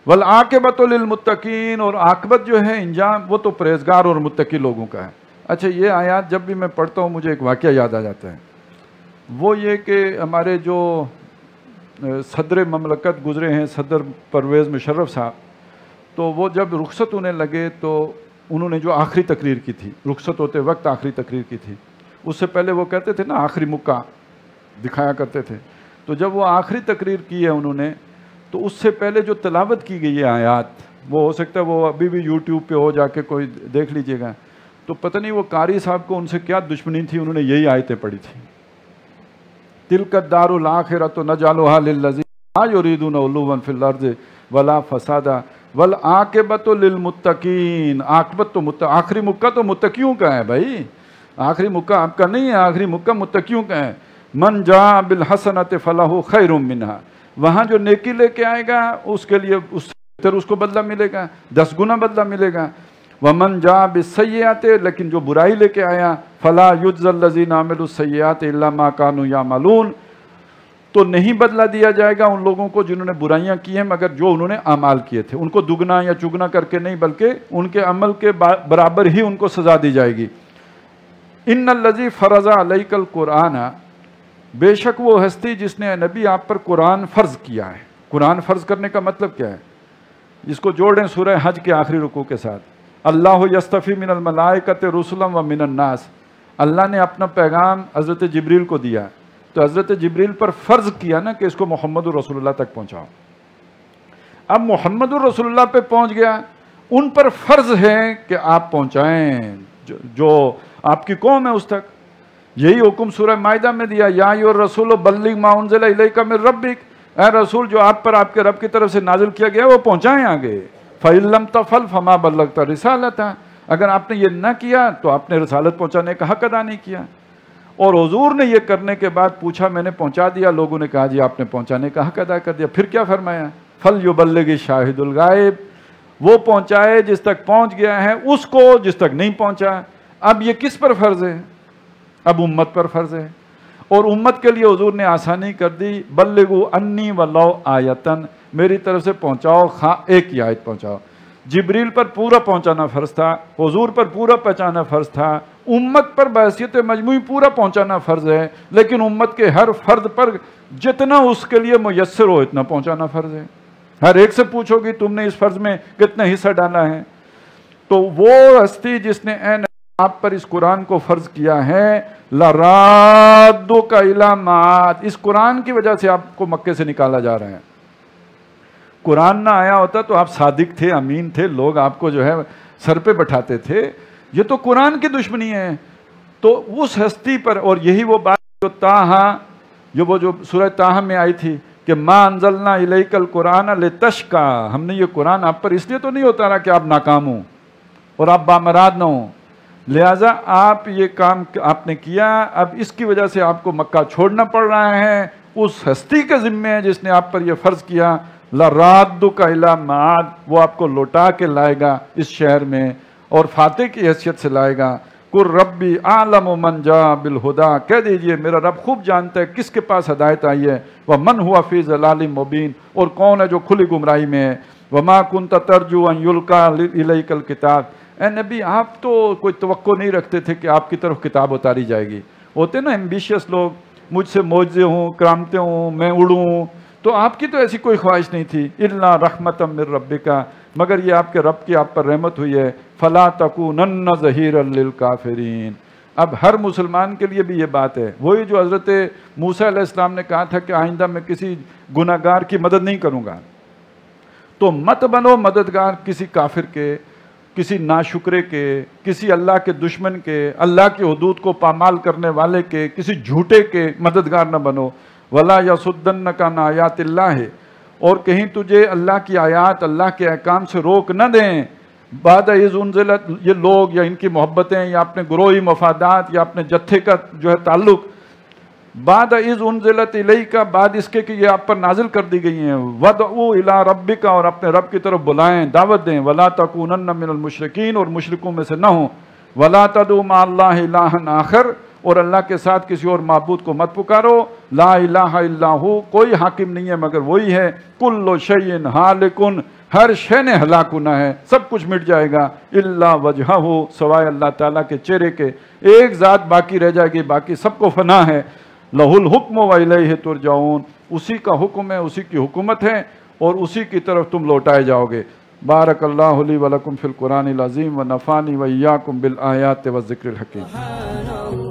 والعاقبۃ للمتقین، اور عاقبت جو ہے انجام وہ تو پرہیزگار اور متقی لوگوں کا ہے. اچھا، یہ آیات جب بھی میں پڑھتا ہوں مجھے ایک واقعہ یاد آ جاتا ہے. وہ یہ کہ ہمارے جو صدر مملکت گزرے ہیں، صدر پرویز مشرف صاحب، تو وہ جب رخصت ہونے لگے تو انہوں نے جو آخری تقریر کی تھی، رخصت ہوتے وقت آخری تقریر کی تھی. اس سے پہلے وہ کہتے تھے نا آخری مکہ دکھایا کرتے تھے. تو جب وہ آخری تقریر کی ہے انہوں نے، تو اس سے پہلے جو تلاوت کی گئی ہے آیات، وہ ہو سکتا ہے وہ ابھی بھی یوٹیوب پہ ہو، جا کے کوئی دیکھ لیجئے گا. تو پتہ نہیں وہ قاری صاحب کو ان سے کیا دشمنی تھی، انہوں نے یہی آیتیں پڑھی تھی. تلک الدار الاخرۃ نجعلها للذین لا یریدون علوا فی الارض ولا فسادا والعاقبۃ للمتقین. عاقبت تو آخری مکہ تو متقیوں کا ہے بھائی، آخری مکہ آپ کا نہیں ہے، آخری مکہ متقیوں کا ہے. من جاء بالحسنۃ فلہ خیر منہا، وہاں جو نیکی لے کے آئے گا اس کے لیے اس کو بدلہ ملے گا، 10 گنا بدلہ ملے گا. ومن جاء بالسیئات، لیکن جو برائی لے کے آیا، فلا یجزی الذین عملوا السیئات الا ما كانوا یعملون، تو نہیں بدلہ دیا جائے گا ان لوگوں کو جنہوں نے برائیاں کی ہیں مگر جو انہوں نے اعمال کیے تھے. ان کو دگنا یا چگنا کر کے نہیں، بلکہ ان کے عمل کے برابر ہی ان کو سزا دی جائے گی. ان الذی فرض علیک القرآن، بے شک وہ ہستی جس نے نبی آپ پر قرآن فرض کیا ہے. قرآن فرض کرنے کا مطلب کیا ہے؟ اس کو جوڑیں سورہ حج کے آخری رکوع کے ساتھ. اللہ یستفی من الملائکۃ رسلا و من الناس، اللہ نے اپنا پیغام حضرت جبریل کو دیا، تو حضرت جبریل پر فرض کیا نا کہ اس کو محمد الرسول اللہ تک پہنچاؤ. اب محمد الرسول اللہ پہ پہنچ گیا، ان پر فرض ہے کہ آپ پہنچائیں جو آپ کی قوم ہے اس تک. یہی حکم سورہ مائدہ میں دیا، یا ایھا الرسول بلغ ما انزل الیک من ربک، اے رسول جو آپ پر آپ کے رب کی طرف سے نازل کیا گیا وہ پہنچائیں آگے. فَإِن لَمْ تَفْعَلْ فَمَا بَلَّغْتَ رِسَالَتَهُ، اگر آپ نے یہ نہ کیا تو آپ نے رسالت پہنچانے کا حق ادا نہیں کیا. اور حضور نے یہ کرنے کے بعد پوچھا، میں نے پہنچا دیا، لوگوں نے کہا جی آپ نے پہنچانے کا حق ادا کر دیا. پھر کیا فرمایا؟ فَلْيُبَلِّغِ الشَّاهِدُ الْغَائِبُ، وہ پہنچائے جس تک پہنچ گیا ہے، اس کو جس تک نہیں پہنچا. اب یہ کس پر فرض ہے؟ اب امت پر فرض ہے. اور امت کے لیے حضور نے آسانی کر دی، بلغوا انی ولو آیتن، میری طرف سے پہنچاؤ، ایک ہی آیت پہنچاؤ. جبریل پر پورا پہنچانا فرض تھا، حضور پر پورا پہنچانا فرض تھا، امت پر بحیثیت مجموعی پورا پہنچانا فرض ہے، لیکن امت کے ہر فرد پر جتنا اس کے لیے میسر ہو اتنا پہنچانا فرض ہے. ہر ایک سے پوچھو گی تم نے اس فرض میں کتنا حصہ ڈالا ہے. تو وہ ہستی جس نے آپ پر اس قرآن کو فرض کیا ہے، لَرَادُّكَ إِلَىٰ مَعَادٍ، اس قرآن کی وجہ سے آپ کو مکے سے نکالا جا رہا ہے. قرآن نہ آیا ہوتا تو آپ صادق تھے، امین تھے، لوگ آپ کو جو ہے سر پہ بٹھاتے تھے. یہ تو قرآن کی دشمنی ہے. تو اس ہستی پر، اور یہی وہ بات جو جو سورہ طٰہٰ میں آئی تھی کہ مَا أَنزَلْنَا إِلَيْكَ الْقُرْآنَ لِتَشْقَىٰ، ہم نے یہ قرآن آپ پر اس لیے تو نہیں اتارا کہ آپ ناکام ہوں اور آپ بامراد نہ ہوں، لہٰذا آپ یہ کام آپ نے کیا، اب اس کی وجہ سے آپ کو مکہ چھوڑنا پڑ رہا ہے. اس ہستی کے ذمے ہے جس نے آپ پر یہ فرض کیا، لَرَادُّكَ إِلَىٰ مَعَادٍ، وہ آپ کو لوٹا کے لائے گا اس شہر میں اور فاتح کی حیثیت سے لائے گا. قُلْ رَبِّ أَعْلَمُ مَنْ جَاءَ بِالْهُدَىٰ، کہہ دیجئے میرا رب خوب جانتا ہے کس کے پاس ہدایت آئی ہے. وَمَنْ هُوَ فِي ضَلَالٍ مُبِينٍ، اور کون ہے جو کھلی گمراہی میں ہے. وَمَا كُنْتَ تَرْجُو أَنْ يُلْقَىٰ إِلَيْكَ الْكِتَابُ، اے نبی آپ تو کوئی توقع نہیں رکھتے تھے کہ آپ کی طرف کتاب اتاری جائے گی. ہوتے نا ایمبیشیس لوگ، مجھ سے معجزے ہوں، کرامتیں ہوں، میں اڑوں، تو آپ کی تو ایسی کوئی خواہش نہیں تھی. اِلَّا رَحْمَةً مِّن رَبِّكَ، مگر یہ آپ کے رب کی آپ پر رحمت ہوئی ہے. فَلَا تَكُونَنَّ ظَهِيرًا لِّلْكَافِرِينَ. اب ہر مسلمان کے لیے بھی یہ بات ہے، وہی جو حضرت موسیٰ علیہ السلام نے کہا تھا کہ آئندہ میں کسی گناہ گار کی مدد نہیں کروں گا. تو مت بنو مددگار کسی کافر کے، کسی ناشکرے کے، کسی اللہ کے دشمن کے، اللہ کی حدود کو پامال کرنے والے کے، کسی جھوٹے کے مددگار نہ بنو. ولا یصدنک عن آیات اللہ، اور کہیں تجھے اللہ کی آیات، اللہ کے احکام سے روک نہ دیں، بعد از انزلت، یہ لوگ یا ان کی محبتیں یا اپنے گروہی مفادات یا اپنے جتھے کا جو ہے تعلق، بعد از انزلت الیک، بعد اس کے کہ یہ آپ پر نازل کر دی گئی ہیں، ودعو الی ربک، اور اپنے رب کی طرف بلائیں، دعوت دیں، ولا تکونن من المشرکین، اور مشرکوں میں سے نہ ہوں، ولا تدعو مع اللہ الہا آخر، اور اللہ کے ساتھ کسی اور معبود کو مت پکارو، لا الہ الا ہو، کوئی حاکم نہیں ہے مگر وہی ہے، کل شیء ہالک، ہر شے نے ہلاک ہونا ہے، سب کچھ مٹ جائے گا، الا وجہہ، سوائے اللہ تعالیٰ کے چہرے کے، ایک ذات باقی رہ جائے گی، باقی سب کو فنا ہے، لہ الحکم والیہ ترجعون، اسی کا حکم ہے، اسی کی حکومت ہے، اور اسی کی طرف تم لوٹائے جاؤ گے۔ بارک اللہ لی ولکم فی القرآن العظیم ونفعنی وإیاکم بالآیات والذکر الحکیم۔